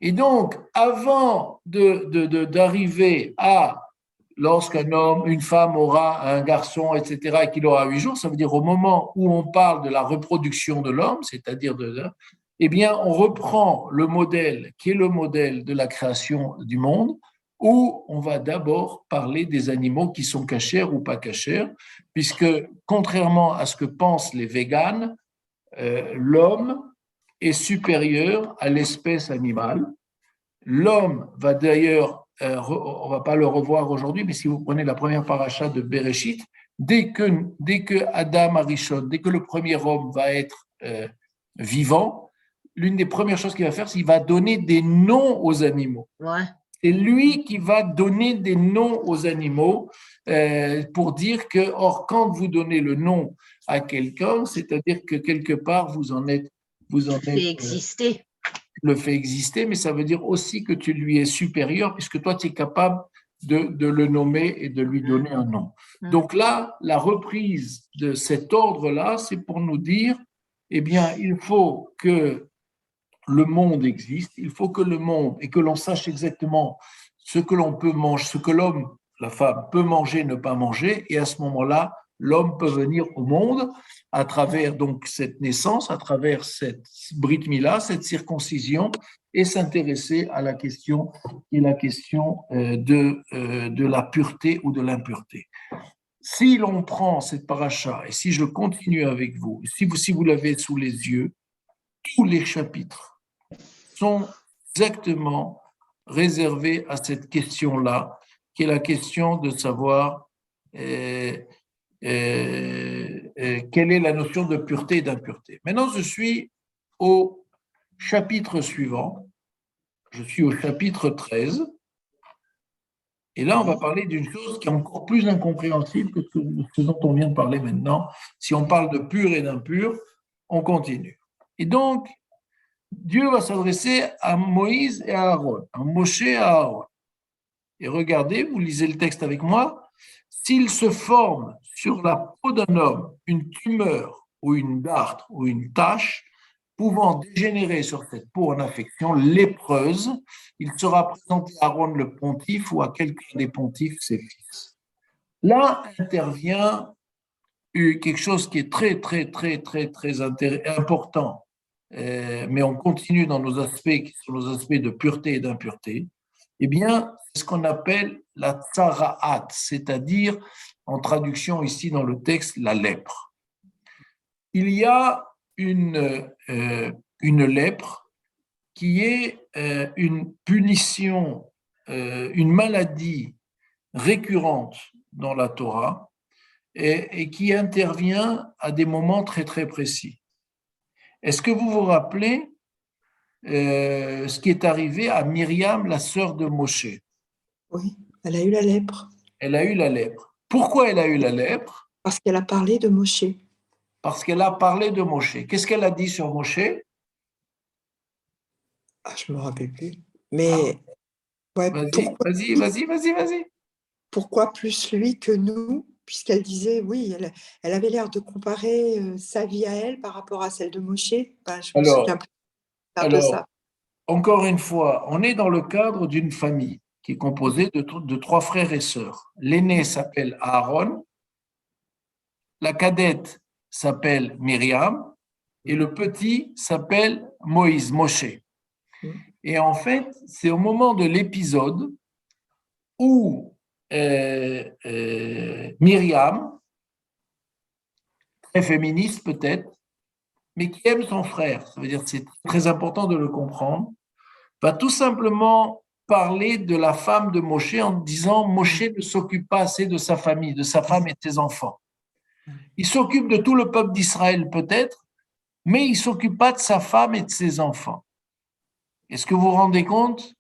Et donc, avant d'arriver à, lorsqu'un homme, une femme aura un garçon, etc., et qu'il aura 8 jours, ça veut dire au moment où on parle de la reproduction de l'homme, c'est-à-dire eh bien, on reprend le modèle qui est le modèle de la création du monde, où on va d'abord parler des animaux qui sont cachers ou pas cachers, puisque contrairement à ce que pensent les véganes, l'homme est supérieur à l'espèce animale. L'homme va d'ailleurs, on ne va pas le revoir aujourd'hui, mais si vous prenez la première paracha de Bereshit, dès que Adam Arishon, dès que le premier homme va être vivant, l'une des premières choses qu'il va faire, c'est qu'il va donner des noms aux animaux. Ouais. C'est lui qui va donner des noms aux animaux pour dire que, or, quand vous donnez le nom à quelqu'un, c'est-à-dire que quelque part, vous en êtes Fait exister. le fait exister, mais ça veut dire aussi que tu lui es supérieur, puisque toi, tu es capable de le nommer et de lui donner un nom. Donc là, la reprise de cet ordre-là, c'est pour nous dire, eh bien, il faut que le monde existe, il faut que le monde, et que l'on sache exactement ce que l'on peut manger, ce que l'homme, la femme, peut manger, ne pas manger, et à ce moment-là, l'homme peut venir au monde à travers donc cette naissance, à travers cette Brit Mila, cette circoncision, et s'intéresser à la question de la pureté ou de l'impureté. Si l'on prend cette paracha et si je continue avec vous, si vous l'avez sous les yeux, tous les chapitres sont exactement réservés à cette question-là, qui est la question de savoir quelle est la notion de pureté et d'impureté. Maintenant, je suis au chapitre suivant, je suis au chapitre 13, et là, on va parler d'une chose qui est encore plus incompréhensible que ce dont on vient de parler maintenant. Si on parle de pur et d'impur, on continue. Et donc, Dieu va s'adresser à Moïse et à Aaron, à Moshe et à Aaron. Et regardez, vous lisez le texte avec moi, s'il se forme sur la peau d'un homme une tumeur ou une dartre ou une tache, pouvant dégénérer sur cette peau en affection lépreuse, il sera présenté à Aaron le pontife ou à quelqu'un des pontifes, ses fils. Là intervient quelque chose qui est très important, mais on continue dans nos aspects qui sont nos aspects de pureté et d'impureté. Eh bien, c'est ce qu'on appelle la tsara'at, c'est-à-dire, en traduction ici dans le texte, la lèpre. Il y a une lèpre qui est une punition, une maladie récurrente dans la Torah et qui intervient à des moments très précis. Est-ce que vous vous rappelez ce qui est arrivé à Myriam, la sœur de Moshe? Oui, elle a eu la lèpre. Elle a eu la lèpre. Pourquoi elle a eu la lèpre? Parce qu'elle a parlé de Moshe. Parce qu'elle a parlé de Moshe. Qu'est-ce qu'elle a dit sur Moshe? Ah, je ne me rappelle plus. Mais ouais, Vas-y. pourquoi plus lui que nous? Puisqu'elle disait, oui, elle avait l'air de comparer sa vie à elle par rapport à celle de Moshe. Ben, je me souviens plus. C'est un peu ça. Encore une fois, on est dans le cadre d'une famille qui est composée de 3 frères et sœurs. L'aîné s'appelle Aaron, la cadette s'appelle Myriam et le petit s'appelle Moïse, Moshe. Et en fait, c'est au moment de l'épisode où Myriam, très féministe peut-être, mais qui aime son frère, ça veut dire que c'est très important de le comprendre, va tout simplement parler de la femme de Moshe en disant Moshe ne s'occupe pas assez de sa famille, de sa femme et de ses enfants. Il s'occupe de tout le peuple d'Israël peut-être, mais il ne s'occupe pas de sa femme et de ses enfants. Est-ce que vous vous rendez compte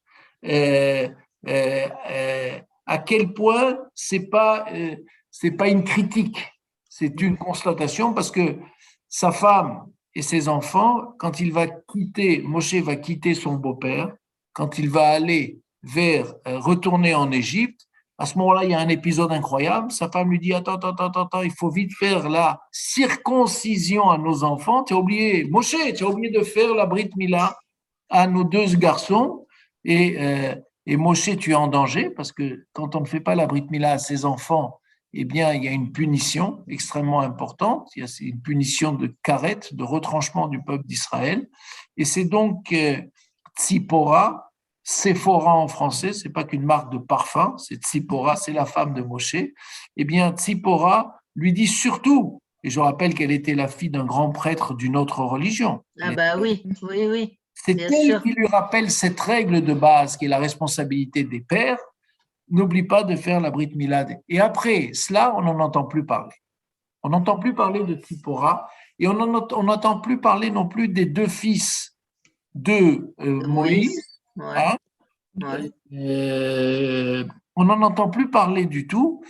à quel point c'est pas une critique, c'est une constatation parce que sa femme et ses enfants, quand il va quitter, Moshe va quitter son beau-père, quand il va aller retourner en Égypte, à ce moment-là, il y a un épisode incroyable. Sa femme lui dit attends, il faut vite faire la circoncision à nos enfants. Tu as oublié, Moshe, tu as oublié de faire la Brit Mila à nos 2 garçons. Et Moshe, tu es en danger parce que quand on ne fait pas la Brit Mila à ses enfants, eh bien, il y a une punition extrêmement importante. Il y a une punition de karet, de retranchement du peuple d'Israël. Et c'est donc Tzipora, Sephora en français, c'est pas qu'une marque de parfum, c'est Tzipora, c'est la femme de Moshe. Eh bien, Tzipora lui dit surtout, et je rappelle qu'elle était la fille d'un grand prêtre d'une autre religion. Ah bah oui. C'est elle qui lui rappelle cette règle de base qui est la responsabilité des pères. N'oublie pas de faire la Brit Mila. Et après cela, on n'en entend plus parler. On n'entend plus parler de Tzipora et on n'entend plus parler non plus des 2 fils de Moïse. Ouais. On n'en entend plus parler du tout.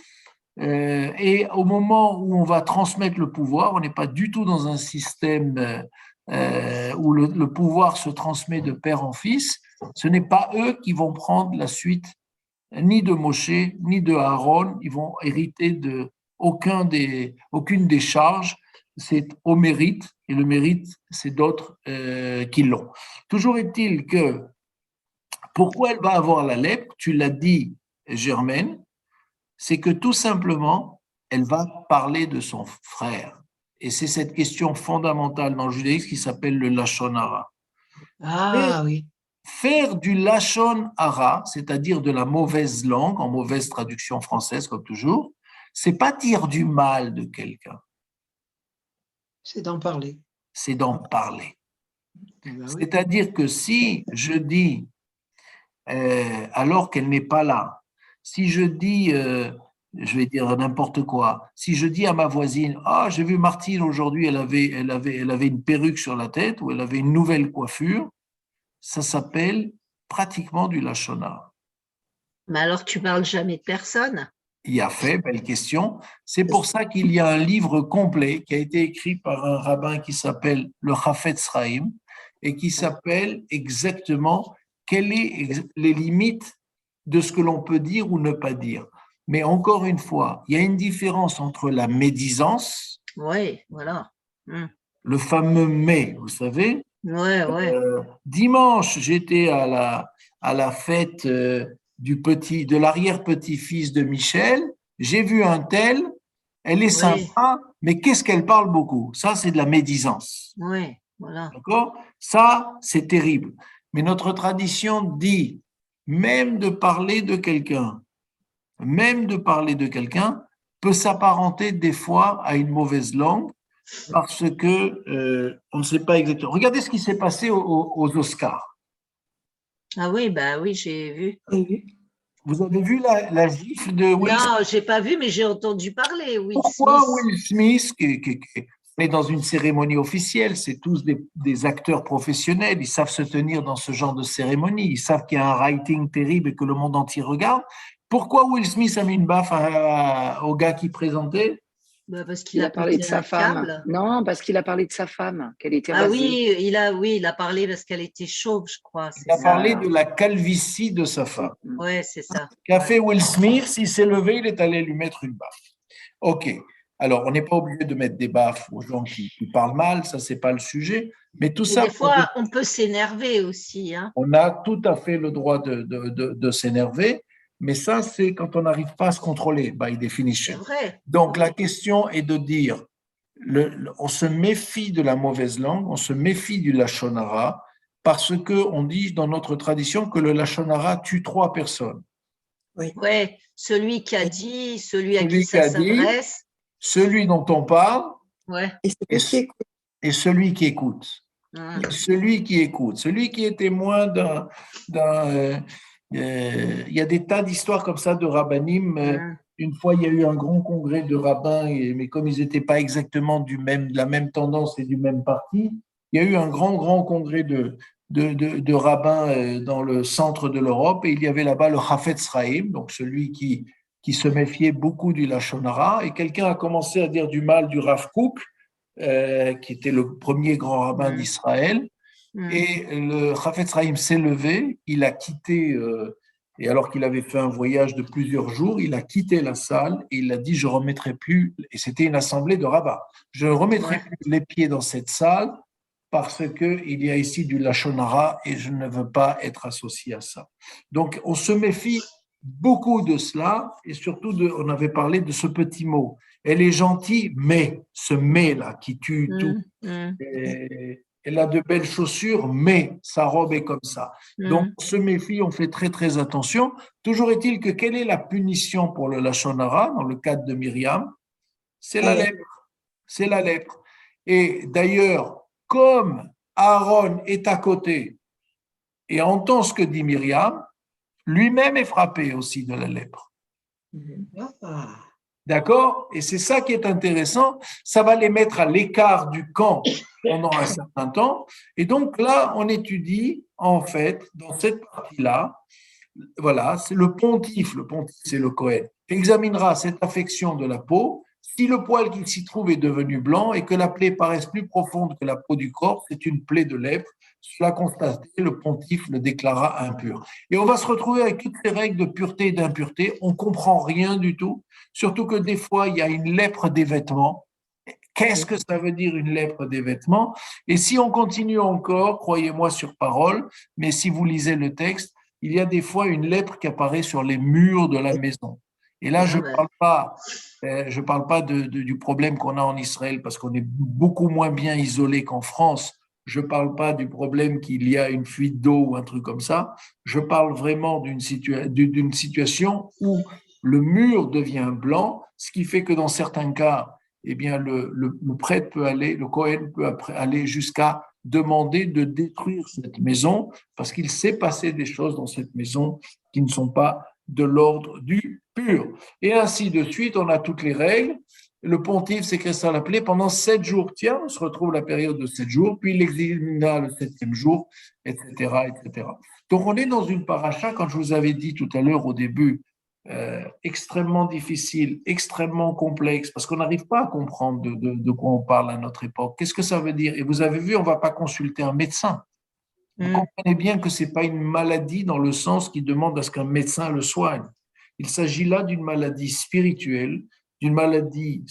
Et au moment où on va transmettre le pouvoir, on n'est pas du tout dans un système où le pouvoir se transmet de père en fils. Ce n'est pas eux qui vont prendre la suite ni de Moshe, ni de Aaron. Ils vont hériter de aucune des charges. C'est au mérite, et le mérite, c'est d'autres qui l'ont. Toujours est-il que, pourquoi elle va avoir la lèpre? Tu l'as dit, Germaine, c'est que tout simplement, elle va parler de son frère. Et c'est cette question fondamentale dans le judaïsme qui s'appelle le Lashon Hara. Ah oui. Faire du Lashon Hara, c'est-à-dire de la mauvaise langue, en mauvaise traduction française comme toujours, c'est pas dire du mal de quelqu'un, C'est d'en parler. c'est d'en parler. Ben oui. C'est-à-dire que si je dis, alors qu'elle n'est pas là, si je dis, je vais dire n'importe quoi, si je dis à ma voisine, ah, j'ai vu Martine aujourd'hui, elle avait une perruque sur la tête ou elle avait une nouvelle coiffure, ça s'appelle pratiquement du Lashon Hara. Mais alors, tu parles jamais de personne. Il y a fait, belle question. C'est pour ça qu'il y a un livre complet qui a été écrit par un rabbin qui s'appelle le Chafetz Chaim et qui s'appelle exactement quelles sont les limites de ce que l'on peut dire ou ne pas dire. Mais encore une fois, il y a une différence entre la médisance, Oui, voilà. le fameux mais, vous savez. Ouais. Dimanche, j'étais à la fête de l'arrière-petit-fils de Michel. J'ai vu un tel, elle est Oui. sympa, mais qu'est-ce qu'elle parle beaucoup? Ça, c'est de la médisance. Oui, voilà. D'accord? Ça, c'est terrible. Mais notre tradition dit, même de parler de quelqu'un, peut s'apparenter des fois à une mauvaise langue parce que on ne sait pas exactement. Regardez ce qui s'est passé aux Oscars. Ah oui, bah oui, j'ai vu. Vous avez vu la gifle de Will Smith? Non, j'ai pas vu, mais j'ai entendu parler. Will Pourquoi Smith. Will Smith, qui est dans une cérémonie officielle, c'est tous des acteurs professionnels, ils savent se tenir dans ce genre de cérémonie, ils savent qu'il y a un writing terrible et que le monde entier regarde. Pourquoi Will Smith a mis une baffe au gars qui présentait? Bah, parce qu'il Il a a parlé de pété sa un femme. câble. Non, parce qu'il a parlé de sa femme, qu'elle était Ah rasée. oui, il a parlé parce qu'elle était chauve, je crois. Il a C'est parlé ça. de la calvitie de sa femme. Ouais, c'est ça. Qu'a fait Will Smith? Il s'est levé, il est allé lui mettre une baffe. OK. Alors, on n'est pas obligé de mettre des baffes aux gens qui parlent mal, ça, c'est pas le sujet. Mais tout Et ça, des fois, on peut s'énerver aussi. Hein. on a tout à fait le droit de s'énerver, mais ça, c'est quand on n'arrive pas à se contrôler, by C'est definition. vrai. Donc, la question est de dire, on se méfie de la mauvaise langue, on se méfie du Lashon Hara, parce qu'on dit dans notre tradition que le Lashon Hara tue 3 personnes. Ouais, celui qui a dit, celui à qui Celui qui a ça dit, s'adresse. celui dont on parle Ouais. Et celui qui écoute. et celui qui écoute. Hum. Celui qui écoute, celui qui est témoin il y a des tas d'histoires comme ça de rabbinim. Une fois, il y a eu un grand congrès de rabbins, mais comme ils n'étaient pas exactement de la même tendance et du même parti, il y a eu un grand congrès de rabbins dans le centre de l'Europe et il y avait là-bas le Chafetz Chaim, donc celui qui se méfiait beaucoup du Lashon Hara, et quelqu'un a commencé à dire du mal du Rav Kook, qui était le premier grand rabbin d'Israël. Et le Chafetz Chaim s'est levé, il a quitté, et alors qu'il avait fait un voyage de plusieurs jours, il a quitté la salle et il a dit, je ne remettrai plus, et c'était une assemblée de rabbins, je ne remettrai plus les pieds dans cette salle parce qu'il y a ici du Lashon Hara et je ne veux pas être associé à ça. Donc, on se méfie beaucoup de cela et surtout, on avait parlé de ce petit mot. Elle est gentille, mais ce mais-là qui tue tout. Elle a de belles chaussures, mais sa robe est comme ça. Donc, on se méfie, on fait très attention. Toujours est-il que quelle est la punition pour le Lashon Hara dans le cadre de Myriam? C'est la lèpre. C'est la lèpre. Et d'ailleurs, comme Aaron est à côté et entend ce que dit Myriam, lui-même est frappé aussi de la lèpre. D'accord? Et c'est ça qui est intéressant. Ça va les mettre à l'écart du camp pendant un certain temps. Et donc là, on étudie, en fait, dans cette partie-là, voilà, c'est le pontife c'est le Cohen, examinera cette affection de la peau. Si le poil qui s'y trouve est devenu blanc et que la plaie paraisse plus profonde que la peau du corps, c'est une plaie de lèpre. Cela constaté, le pontife le déclara impur. Et on va se retrouver avec toutes ces règles de pureté et d'impureté. On ne comprend rien du tout, surtout que des fois, il y a une lèpre des vêtements. Qu'est-ce que ça veut dire une lèpre des vêtements? Et si on continue encore, croyez-moi sur parole, mais si vous lisez le texte, il y a des fois une lèpre qui apparaît sur les murs de la maison. Et là, je Ouais. parle pas du problème qu'on a en Israël parce qu'on est beaucoup moins bien isolé qu'en France. Je parle pas du problème qu'il y a une fuite d'eau ou un truc comme ça. Je parle vraiment d'une situation où le mur devient blanc, ce qui fait que dans certains cas, eh bien, le prêtre peut aller, le Kohen peut aller jusqu'à demander de détruire cette maison parce qu'il s'est passé des choses dans cette maison qui ne sont pas de l'ordre du pur. Et ainsi de suite, on a toutes les règles. Le pontife, c'est Christ l'appelé, pendant 7 jours. Tiens, on se retrouve la période de 7 jours, puis il examina le 7e jour, etc., etc. Donc, on est dans une paracha, quand je vous avais dit tout à l'heure au début, extrêmement difficile, extrêmement complexe, parce qu'on n'arrive pas à comprendre de quoi on parle à notre époque. Qu'est-ce que ça veut dire? Et vous avez vu, on ne va pas consulter un médecin. Vous comprenez bien que ce n'est pas une maladie dans le sens qui demande à ce qu'un médecin le soigne. Il s'agit là d'une maladie spirituelle, d'une maladie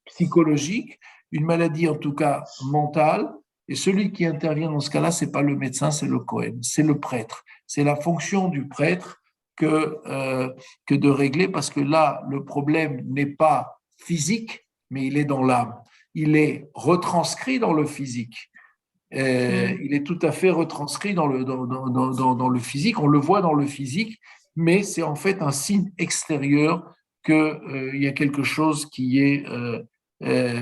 psychologique, une maladie en tout cas mentale. Et celui qui intervient dans ce cas-là, ce n'est pas le médecin, c'est le Kohen, c'est le prêtre. C'est la fonction du prêtre que de régler, parce que là, le problème n'est pas physique, mais il est dans l'âme. Il est retranscrit dans le physique. Il est tout à fait retranscrit dans le physique, on le voit dans le physique, mais c'est en fait un signe extérieur qu'il y a quelque chose qui est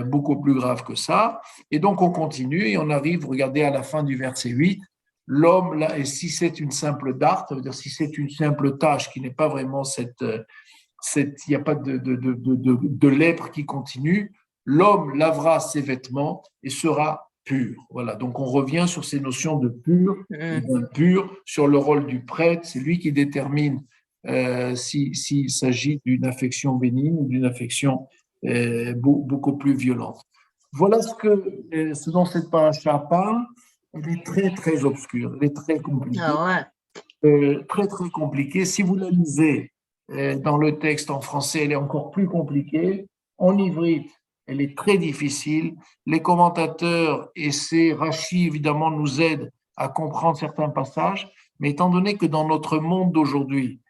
beaucoup plus grave que ça. Et donc on continue et on arrive, regardez à la fin du verset 8, l'homme, là, et si c'est une simple dart, ça veut dire si c'est une simple tâche qui n'est pas vraiment il n'y a pas de lèpre qui continue, l'homme lavera ses vêtements et sera pur. Voilà, donc on revient sur ces notions de pur et d'impur, sur le rôle du prêtre, c'est lui qui détermine s'il s'agit d'une affection bénigne ou d'une affection beaucoup plus violente. Voilà ce dont cette paracha parle. Elle est très, très obscure, elle est très compliquée. Ah ouais. Très, très compliquée. Si vous la lisez dans le texte en français, elle est encore plus compliquée. En ivrite, elle est très difficile. Les commentateurs essaient, Rachi évidemment nous aide à comprendre certains passages, mais étant donné que dans notre monde d'aujourd'hui,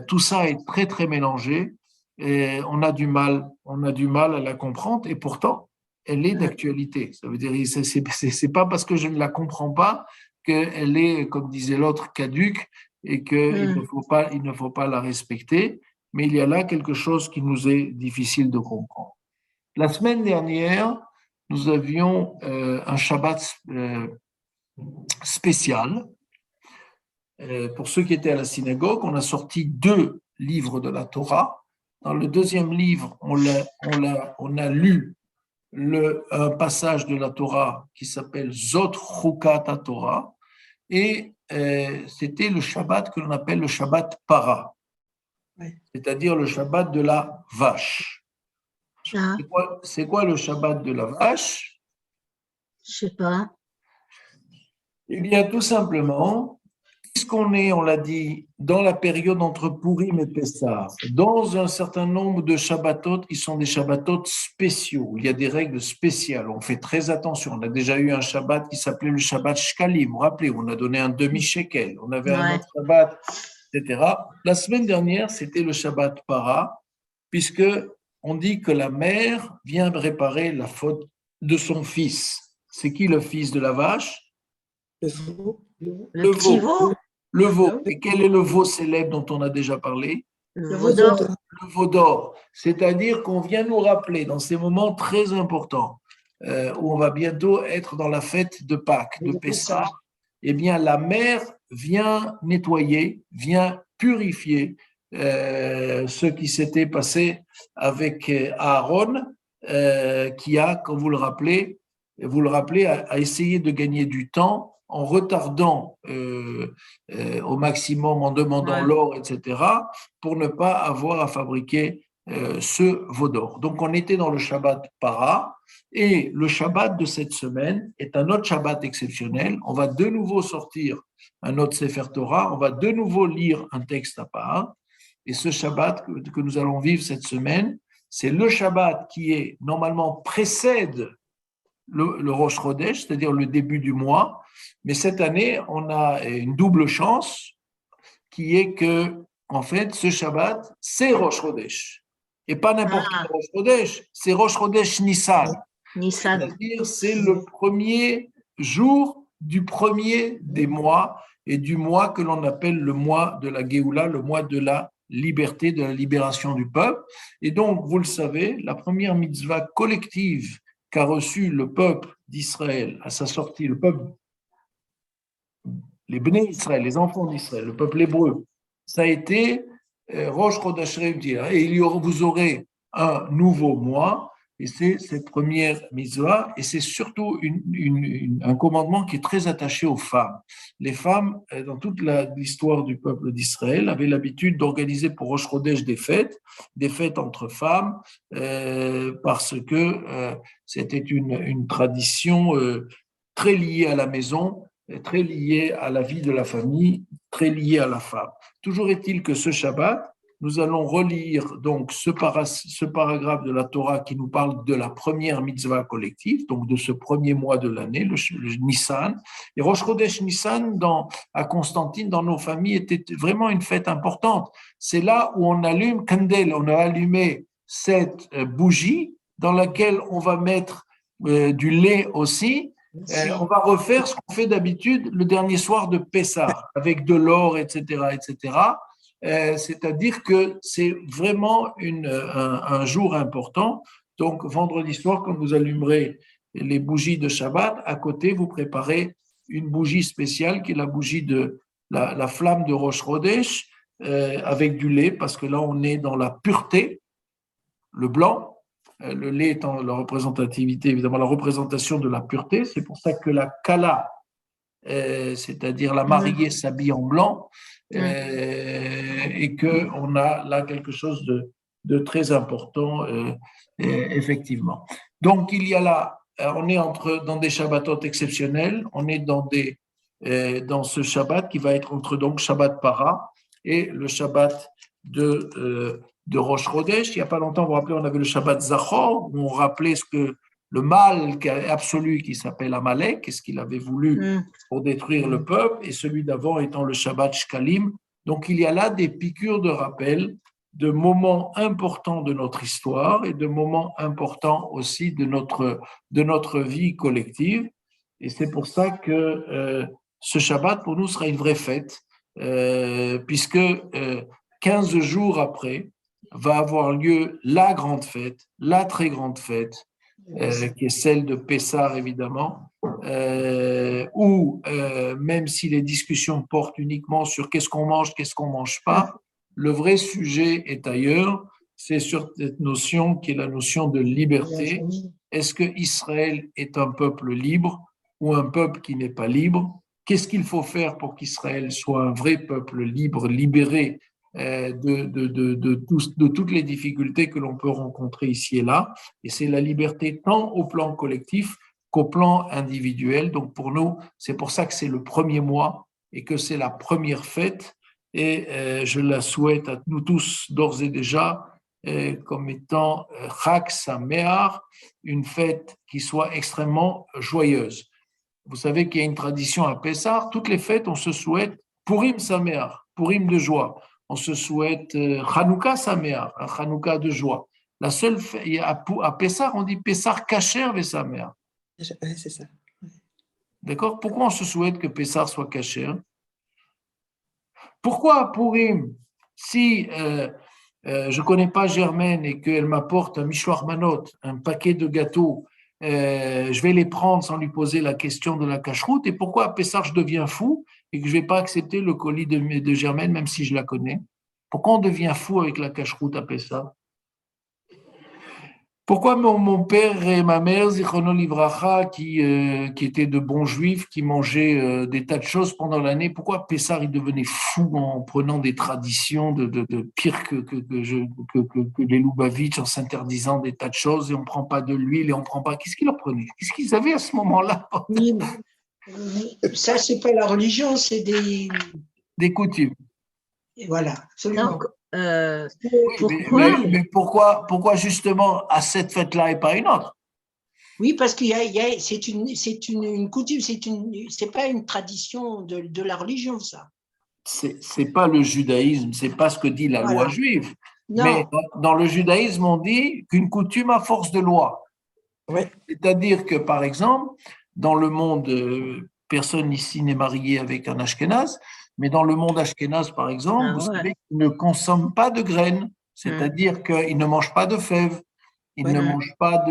tout ça est très très mélangé, on a du mal à la comprendre et pourtant elle est d'actualité. Ça veut dire c'est pas parce que je ne la comprends pas qu'elle est, comme disait l'autre, caduque et qu'il ne faut pas la respecter, mais il y a là quelque chose qui nous est difficile de comprendre. La semaine dernière, nous avions un Shabbat spécial. Pour ceux qui étaient à la synagogue, on a sorti 2 livres de la Torah. Dans le 2e livre, on a lu un passage de la Torah qui s'appelle Zot Chukat Torah, et c'était le Shabbat que l'on appelle le Shabbat Para, c'est-à-dire le Shabbat de la vache. C'est quoi le Shabbat de la vache? Je sais pas. Eh bien, tout simplement, puisqu'on est, on l'a dit, dans la période entre Purim et Pessah, dans un certain nombre de Shabbatot qui sont des Shabbatot spéciaux, il y a des règles spéciales, on fait très attention. On a déjà eu un Shabbat qui s'appelait le Shabbat Shkalim, vous vous rappelez, on a donné un demi-shekel, on avait un autre Shabbat, etc. La semaine dernière, c'était le Shabbat Para, puisque on dit que la mère vient réparer la faute de son fils. C'est qui le fils de la vache? Le veau. Le petit veau. Le veau. Et quel est le veau célèbre dont on a déjà parlé? Le veau d'or. Le veau d'or. C'est-à-dire qu'on vient nous rappeler dans ces moments très importants où on va bientôt être dans la fête de Pâques, de Pessah, eh bien la mère vient nettoyer, vient purifier ce qui s'était passé avec Aaron, qui a, comme vous le rappelez, a essayé de gagner du temps en retardant au maximum, en demandant l'or, etc., pour ne pas avoir à fabriquer ce veau d'or. Donc, on était dans le Shabbat Para, et le Shabbat de cette semaine est un autre Shabbat exceptionnel. On va de nouveau sortir un autre Sefer Torah, on va de nouveau lire un texte à part, et ce Shabbat que nous allons vivre cette semaine, c'est le Shabbat qui est normalement précède le Rosh Chodesh, c'est-à-dire le début du mois, mais cette année, on a une double chance qui est que en fait, ce Shabbat, c'est Rosh Chodesh. Et pas n'importe quel Rosh Chodesh, c'est Rosh Chodesh Nissan. Nissan. C'est-à-dire, c'est le premier jour du premier des mois et du mois que l'on appelle le mois de la Géoula, le mois de la liberté, de la libération du peuple. Et donc, vous le savez, la première mitzvah collective qu'a reçue le peuple d'Israël à sa sortie, le peuple, les Bnei Israël, les enfants d'Israël, le peuple hébreu, ça a été Rosh Chodesh Re'uv. Et vous aurez un nouveau mois, et c'est cette première mitzvah, et c'est surtout un commandement qui est très attaché aux femmes. Les femmes, dans toute l'histoire du peuple d'Israël, avaient l'habitude d'organiser pour Rosh Chodesh des fêtes entre femmes, parce que c'était une tradition très liée à la maison, très liée à la vie de la famille, très liée à la femme. Toujours est-il que ce Shabbat, nous allons relire donc ce paragraphe de la Torah qui nous parle de la première mitzvah collective, donc de ce premier mois de l'année, le Nissan. Et Rosh Chodesh Nissan, à Constantine, dans nos familles, était vraiment une fête importante. C'est là où on allume Kandel, on a allumé cette bougie dans laquelle on va mettre du lait aussi. On va refaire ce qu'on fait d'habitude le dernier soir de Pessah, avec de l'or, etc., etc. C'est-à-dire que c'est vraiment un jour important. Donc, vendredi soir, quand vous allumerez les bougies de Shabbat, à côté, vous préparez une bougie spéciale qui est la bougie de la flamme de Rosh Chodesh, avec du lait, parce que là, on est dans la pureté, le blanc. Le lait étant la représentativité, évidemment, la représentation de la pureté. C'est pour ça que la kala, c'est-à-dire la mariée, s'habille en blanc, et qu'on a là quelque chose de très important, effectivement. Donc, il y a là, on est dans des Shabbatot exceptionnels, on est dans ce Shabbat qui va être entre donc Shabbat Para et le Shabbat de Rosh Chodesh. Il n'y a pas longtemps, vous vous rappelez, on avait le Shabbat Zachor, où on rappelait le mal absolu qui s'appelle Amalek, et ce qu'il avait voulu pour détruire le peuple, et celui d'avant étant le Shabbat Shkalim. Donc, il y a là des piqûres de rappel de moments importants de notre histoire et de moments importants aussi de notre vie collective. Et c'est pour ça que ce Shabbat, pour nous, sera une vraie fête, puisque 15 jours après, va avoir lieu la grande fête, la très grande fête, qui est celle de Pessah, évidemment, où, même si les discussions portent uniquement sur qu'est-ce qu'on mange pas, le vrai sujet est ailleurs, c'est sur cette notion qui est la notion de liberté. Est-ce que Israël est un peuple libre ou un peuple qui n'est pas libre? Qu'est-ce qu'il faut faire pour qu'Israël soit un vrai peuple libre, libéré de toutes les difficultés que l'on peut rencontrer ici et là. Et c'est la liberté tant au plan collectif qu'au plan individuel. Donc pour nous, c'est pour ça que c'est le premier mois et que c'est la première fête. Et je la souhaite à nous tous d'ores et déjà comme étant Chag Sameach, une fête qui soit extrêmement joyeuse. Vous savez qu'il y a une tradition à Pessah, toutes les fêtes, on se souhaite Purim Sameach, Purim de joie. On se souhaite Hanouka Sameach, un Hanouka de joie. La seule à Pessah, on dit Pessah Kacher Vesameach. C'est ça. D'accord? Pourquoi on se souhaite que Pessah soit Kacher? Pourquoi Purim? Si je ne connais pas Germaine et qu'elle m'apporte un mishloach manot, un paquet de gâteaux, je vais les prendre sans lui poser la question de la cacheroute. Et pourquoi à Pessah je deviens fou et que je ne vais pas accepter le colis de Germaine même si je la connais? Pourquoi on devient fou avec la cacheroute à Pessah? Pourquoi mon père et ma mère, Zichrono Livracha, qui étaient de bons juifs, qui mangeaient des tas de choses pendant l'année, pourquoi Pessah il devenait fou en prenant des traditions de pire que les Lubavitch, en s'interdisant des tas de choses, et on ne prend pas de l'huile, et on ne prend pas… Qu'est-ce qu'ils leur prenaient? Qu'est-ce qu'ils avaient à ce moment-là? Oui, ça, ce n'est pas la religion, c'est des coutumes. Et voilà, absolument. Donc, pourquoi mais pourquoi justement à cette fête-là et pas une autre? Oui, parce que c'est une coutume, c'est pas une tradition de la religion, ça. c'est pas le judaïsme, c'est pas ce que dit la loi Voilà. juive. Non, Mais dans le judaïsme, on dit qu'une coutume a force de loi. Oui. C'est-à-dire que, par exemple, dans le monde, personne ici n'est marié avec un Ashkénaze, mais dans le monde Ashkénaze, par exemple, Ah vous ouais. savez qu'ils ne consomment pas de graines, c'est-à-dire qu'ils ne mangent pas de fèves, ils Ouais. ne mangent pas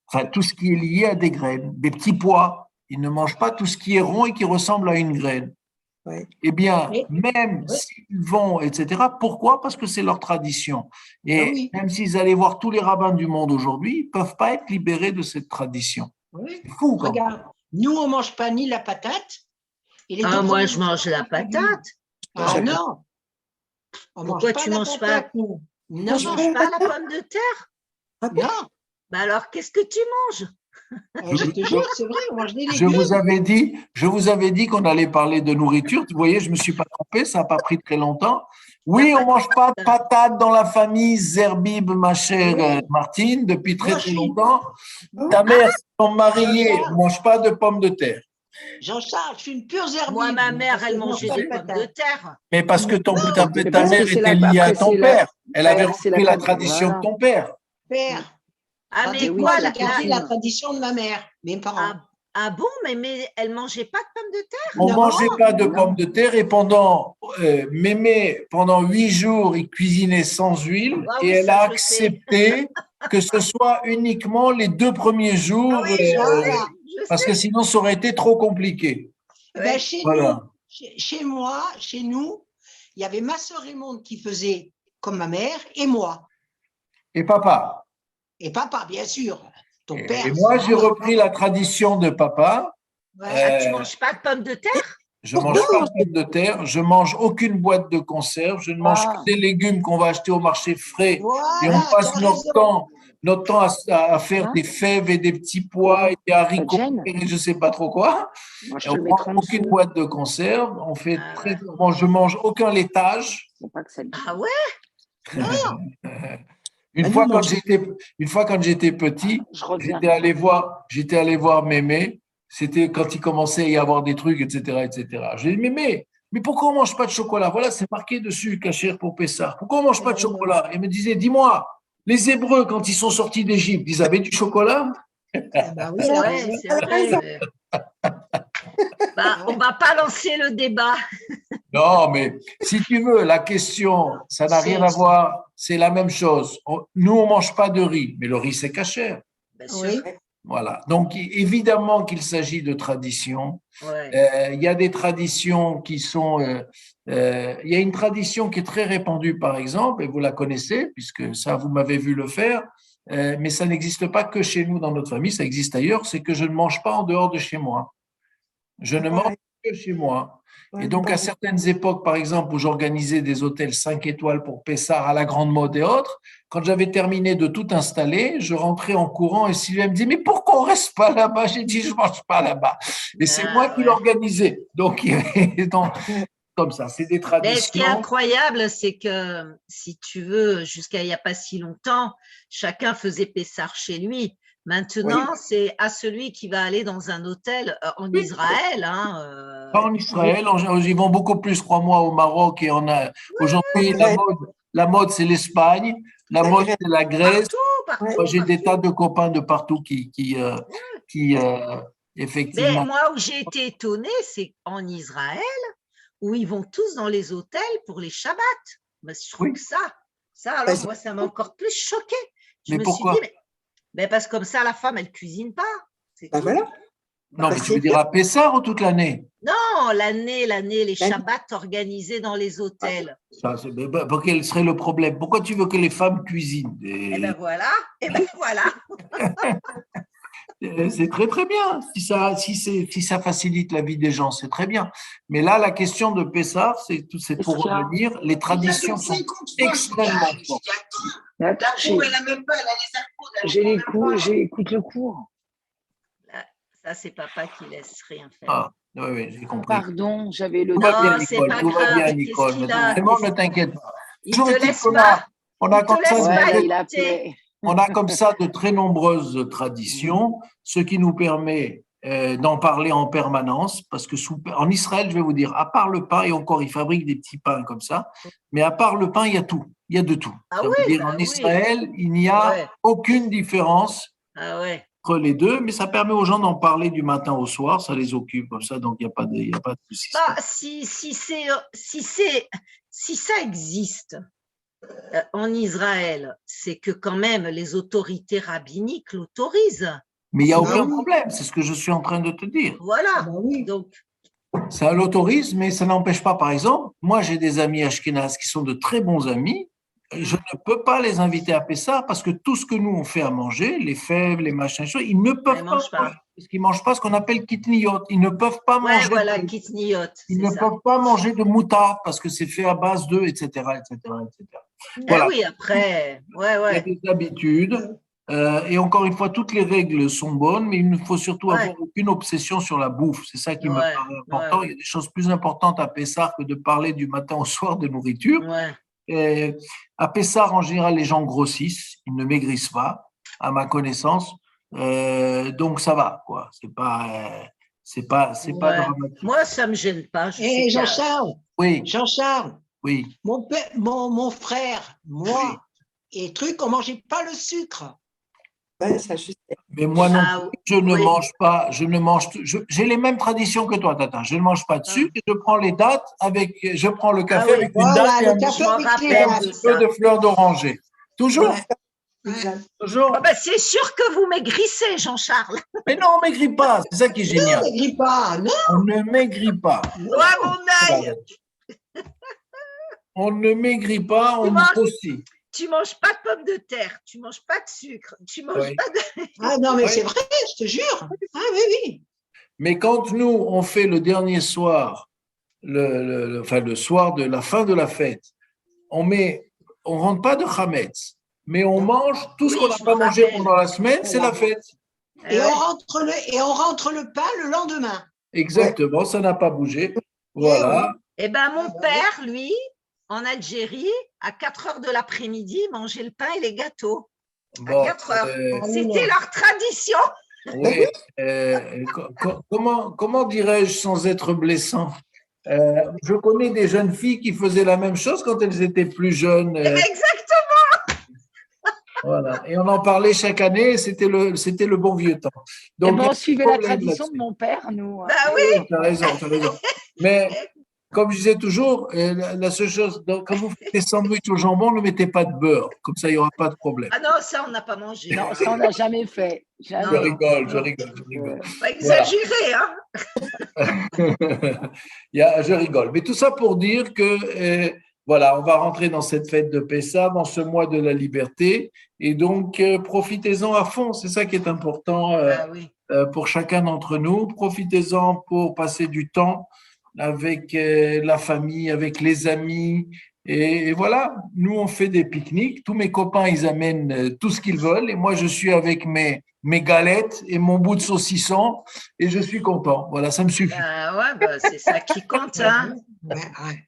enfin, tout ce qui est lié à des graines, des petits pois. Ils ne mangent pas tout ce qui est rond et qui ressemble à une graine. Ouais. Eh bien, Oui. même Oui. s'ils vont, etc., pourquoi? Parce que c'est leur tradition. Et Ah oui. même s'ils allaient voir tous les rabbins du monde aujourd'hui, ils ne peuvent pas être libérés de cette tradition. oui. C'est fou, quand même. Regarde, nous, on ne mange pas ni la patate. Et les Ah, deux moi, premiers je mange jours, la on a vu. patate. Ah non, on Pourquoi mange pas tu la manges pas? patate, nous. Non, Tu Mange manges pas la pomme de terre? Ah bon? non. Bah alors, qu'est-ce que tu manges? Je te jure, c'est vrai, on mange des Je légumes. vous avais dit qu'on allait parler de nourriture. Vous voyez, je ne me suis pas trompé, ça n'a pas pris très longtemps. Oui, on ne mange pas de patates dans la famille Zerbib, ma chère Oui. Martine, depuis très Moi, très je suis- longtemps. Oh. Ta mère, son marié, Jean-Charles. ne mange pas de pommes de terre. Jean-Charles, je suis une pure zerbib. Moi, ma mère, parce que elle je mange mangeait pas des de pommes de patates. terre. Mais parce que ta Mais mère parce que c'est était la- liée à après, ton c'est la- père. Elle avait c'est repris la la- tradition de voilà. ton père. Père, Ah, tandis mais que oui, moi, quoi, c'est j'ai la gardé coutume. la tradition de ma mère, mes parents. ah bon, mais elle mangeait pas de pommes de terre? On ne Non. mangeait pas de Non. pommes de terre et Mémé, pendant 8 jours, il cuisinait sans huile Ah et oui, elle ça, a je sais. accepté que ce soit uniquement les 2 premiers jours Ah oui, je Voilà. sais, je parce que sais. sinon ça aurait été trop compliqué. Ben, Ouais. chez Voilà. nous, chez moi, chez nous, il y avait ma sœur Raymonde qui faisait comme ma mère et moi. Et papa. Et papa, bien sûr. Ton père. Et moi, c'est j'ai normal. repris la tradition de papa. Ouais. Ah, tu Euh, manges pas de pommes de terre? Je ne mange Pourquoi pas de pommes de terre, je mange aucune boîte de conserve, je ne mange que Ah. des légumes qu'on va acheter au marché frais. Et on Voilà, tu passe as raison. notre temps à faire Hein? des fèves et des petits pois Quoi? et des haricots Pas de gêne? et je ne sais pas trop quoi. Moi, je Et te on le prend mettrai en aucune dessous. boîte de conserve. On fait Ah très, ouais. bon, je mange aucun laitage. Faut pas que ça le Ah ouais? Non, Une Ah, fois, nous, quand manger. j'étais petit, Je reviens. j'étais allé voir Mémé. C'était quand il commençait à y avoir des trucs, etc., etc. J'ai dit, mais pourquoi on mange pas de chocolat? Voilà, c'est marqué dessus, cachère pour Pessah. Pourquoi on mange pas de non. chocolat? Il me disait, dis-moi, les Hébreux, quand ils sont sortis d'Égypte, ils avaient du chocolat? Eh ben oui, C'est elle a vrai, raison. c'est Elle a vrai. raison. mais- Bah, on va pas lancer le débat. Non, mais si tu veux, la question, ça n'a rien à voir. C'est la même chose. Nous, on mange pas de riz, mais le riz, c'est cachère. Bien sûr. Oui. Voilà. Donc, évidemment qu'il s'agit de traditions. Ouais. Il y a des traditions qui sont. Il y a une tradition qui est très répandue, par exemple, et vous la connaissez, puisque ça, vous m'avez vu le faire, mais ça n'existe pas que chez nous dans notre famille, ça existe ailleurs, c'est que je ne mange pas en dehors de chez moi. Je ne mange Pareil. que chez moi. Ouais, Et donc, à pareil. certaines époques, par exemple, où j'organisais des hôtels 5 étoiles pour Pessard à la Grande Mode et autres, quand j'avais terminé de tout installer, je rentrais en courant et Sylvia me disait, mais pourquoi on reste pas là-bas? J'ai dit, je ne mange pas là-bas. Et c'est Ah, moi qui ouais. l'organisais. Donc, comme ça, c'est des Mais ce qui est traditions. incroyable, c'est que, si tu veux, jusqu'à il n'y a pas si longtemps, chacun faisait Pessar chez lui. Maintenant, c'est à celui qui va aller dans un hôtel en Oui. Israël. Pas en Israël, ils vont beaucoup plus, crois-moi, au Maroc et aujourd'hui, Ouais. la mode, c'est l'Espagne, la La mode, Grèce. c'est la Grèce. Partout, Ouais. Moi, j'ai des tas partout. de copains de partout qui Mais effectivement. moi, où j'ai été étonnée, c'est en Israël, où ils vont tous dans les hôtels pour les Shabbats. Mais je trouve Oui. que ça, alors Bah, moi, ça m'a encore plus choqué. Je Mais me pourquoi? suis dit, mais parce que comme ça, la femme, elle cuisine pas. C'est Bah tout. voilà. Non, Bah, mais tu c'est veux dire à Pessard ou toute l'année? Non, l'année, les L'année. Shabbats organisés dans les hôtels. Quel serait le problème? Pourquoi tu veux que les femmes cuisinent? Eh ben voilà, eh ben voilà. C'est très très bien. Si ça facilite la vie des gens, c'est très bien. Mais là, la question de Pessard, c'est pour Qu'est-ce qu'il y a? revenir. Les traditions sont extrêmement fortes. Mais attends, j'écoute le cours. Ça, c'est papa qui laisse rien faire. Ah, oui, j'ai compris. Pardon, j'avais le Tout va bien, Non, c'est Nicole. pas Tout va grave. bien, Qu'est-ce Nicole. qu'il a? Vraiment, ne t'inquiète pas. Il Toujours te est-il laisse qu'on pas. on a Il te comme ça laisse de pas Ouais, il écouter. appelait. On a comme ça de très nombreuses traditions, ce qui nous permet d'en parler en permanence, parce que en Israël, je vais vous dire, à part le pain, et encore, ils fabriquent des petits pains comme ça, mais à part le pain, il y a tout, il y a de tout. Ah Ça veut oui, dire, bah en oui. Israël, il n'y a Ouais. aucune différence Ah ouais. entre les deux, mais ça permet aux gens d'en parler du matin au soir, ça les occupe comme ça, donc il n'y a pas de souci. Bah, si ça existe en Israël, c'est que quand même les autorités rabbiniques l'autorisent. Mais il n'y a Ah aucun oui. problème, c'est ce que je suis en train de te dire. Voilà. Ah bah oui. Donc, Ça l'autorise, mais ça n'empêche pas, par exemple, moi j'ai des amis ashkénazes qui sont de très bons amis, je ne peux pas les inviter à Pessah parce que tout ce que nous on fait à manger, les fèves, les machins, ils ne peuvent ils pas mangent pas. manger, parce qu'ils ne mangent pas ce qu'on appelle kitniyot, ils ne peuvent pas Ouais, manger voilà, de, kitniyot, ils c'est ne ça. peuvent pas manger de moutarde parce que c'est fait à base d'eux, etc., etc., etc. Eh Voilà. oui, après, ouais, Il y a ouais, des habitudes. Et encore une fois, toutes les règles sont bonnes, mais il ne faut surtout Ouais. avoir aucune obsession sur la bouffe. C'est ça qui me Ouais, paraît important. ouais, Il y a des choses plus importantes à Pessah que de parler du matin au soir de nourriture. ouais. Et à Pessah, en général, les gens grossissent, ils ne maigrissent pas, à ma connaissance. Donc ça va, quoi. C'est pas Ouais. dramatique. Moi, ça me gêne pas. Je sais Et qu'il y a- Jean-Charles, Oui, Jean-Charles, oui. mon frère, moi, et truc, on mangeait pas le sucre. Ouais, ça, je sais. Mais moi non Ah, plus, je ne oui. mange pas, j'ai les mêmes traditions que toi, Tata. Je ne mange pas de sucre et je prends les dates je prends le café Ah oui. avec une Voilà, date et le un café Je m'en avec les rappelle dates. de petit peu ça. de fleurs d'oranger. Toujours, Ouais. Ouais. toujours. Ah ben, c'est sûr que vous maigrissez, Jean-Charles. Mais non, on ne maigrit pas, c'est ça qui est génial. Ne maigris pas, non. On ne maigrit pas. Oh, à mon œil, On ne maigrit pas, on Tu manges- grossit. tu manges pas de pommes de terre, tu manges pas de sucre, tu manges Oui. pas de. Ah non, mais Oui. c'est vrai, je te jure. Ah oui, oui. Mais quand nous, on fait le dernier soir, le soir de la fin de la fête, on rentre pas de chametz, mais on mange tout ce Oui, qu'on n'a je pas m'en mangé rappelle. pendant la semaine, c'est la fête. Eh Et ouais. on rentre le pain le lendemain. Exactement, ça n'a pas bougé. Voilà. Eh ben, mon Ah bah oui. père, lui, en Algérie, à 4 heures de l'après-midi, mangeait le pain et les gâteaux. Bon, À 4 heures. Ah oui, C'était non. leur tradition. oui. Comment dirais-je sans être blessant? Je connais des jeunes filles qui faisaient la même chose quand elles étaient plus jeunes. Exactement. Voilà. Et on en parlait chaque année, c'était le bon vieux temps. Eh Donc, il y ben, a on pas de suivait la problème tradition de là-dessus. mon père, nous. Bah oui. Tu as raison, tu as raison. Mais comme je disais toujours, la seule chose, donc, quand vous faites des sandwichs au jambon, ne mettez pas de beurre. Comme ça, il n'y aura pas de problème. Ah non, ça, on n'a pas mangé. Non, ça, on n'a jamais fait. Je Jamais. rigole, je rigole, je rigole. Pas exagéré, hein. Je rigole. Mais tout ça pour dire que, voilà, on va rentrer dans cette fête de Pessah, dans ce mois de la liberté. Et donc, profitez-en à fond. C'est ça qui est important Ah oui. pour chacun d'entre nous. Profitez-en pour passer du temps avec la famille, avec les amis. Et voilà, nous, on fait des pique-niques. Tous mes copains, ils amènent tout ce qu'ils veulent. Et moi, je suis avec mes galettes et mon bout de saucisson. Et je suis content. Voilà, ça me suffit. Bah ouais, bah, c'est ça qui compte, hein. Ouais.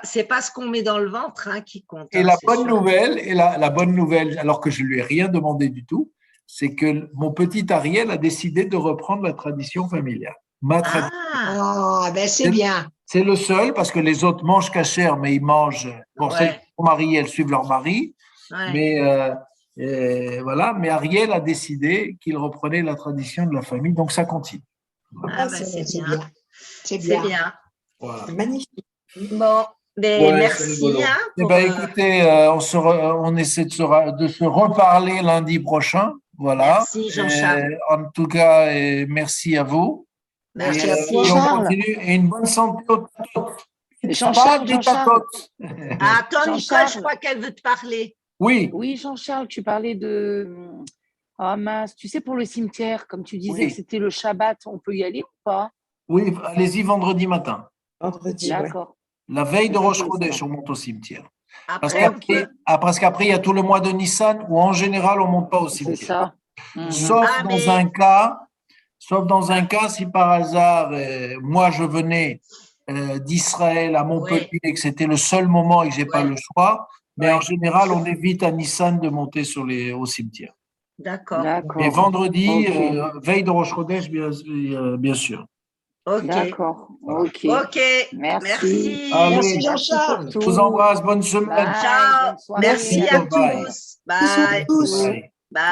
C'est pas ce qu'on met dans le ventre, hein, qui compte. Et hein, la c'est bonne sûr. nouvelle, la bonne nouvelle, alors que je lui ai rien demandé du tout, c'est que mon petit Ariel a décidé de reprendre la tradition familiale. Ma tradition. Ah, Ah, ben c'est bien. C'est le seul parce que les autres mangent cachère, mais ils mangent. Bon, Ouais. son mari, elles suivent leur mari, ouais. mais voilà. Mais Ariel a décidé qu'il reprenait la tradition de la famille, donc ça continue. Ah, bah, c'est bien. C'est C'est bien. bien. Voilà. C'est magnifique. Bon, mais Ouais, c'est merci. rigolo. Hein, Eh pour, ben, écoutez, on essaie de se reparler lundi prochain. Voilà. Merci, Jean-Charles. En tout cas, merci à vous. Merci Et, à et toi. on Charles. continue. Et une bonne santé aux tatotes. Jean-Charles, Des Jean-Charles. tatotes. Ah, attends, Nicole, Jean-Charles. je crois qu'elle veut te parler. Oui, Oui, Jean-Charles, tu parlais de. Ah mince, tu sais, pour le cimetière, comme tu disais Oui. que c'était le Shabbat, on peut y aller ou pas? oui, allez-y vendredi matin. Vendredi, ouais. D'accord. La veille de Ça, je Rosh voulais Chodesh, savoir. on monte au cimetière. Après, on peut. Parce qu'après, il y a tout le mois de Nissan où en général, on ne monte pas au C'est cimetière. ça. Mhm. Sauf Ah, dans mais- un cas, si par hasard, moi, je venais d'Israël à Montpellier et que c'était le seul moment et que j'ai pas Ouais. le choix. Mais Ouais. en général, on évite à Nissan de monter au cimetière. D'accord. D'accord. Et vendredi, Ok. veille de Rosh Chodesh, bien sûr. Ok. D'accord. Voilà. Ok. Ok. Merci. Allez, Merci Merci Jean-Charles. pour je vous tout. embrasse, bonne semaine. Bye. Ciao. Bonne soirée. Merci Merci, à bye bye. tous. Bisous à Bye. tous. Bye.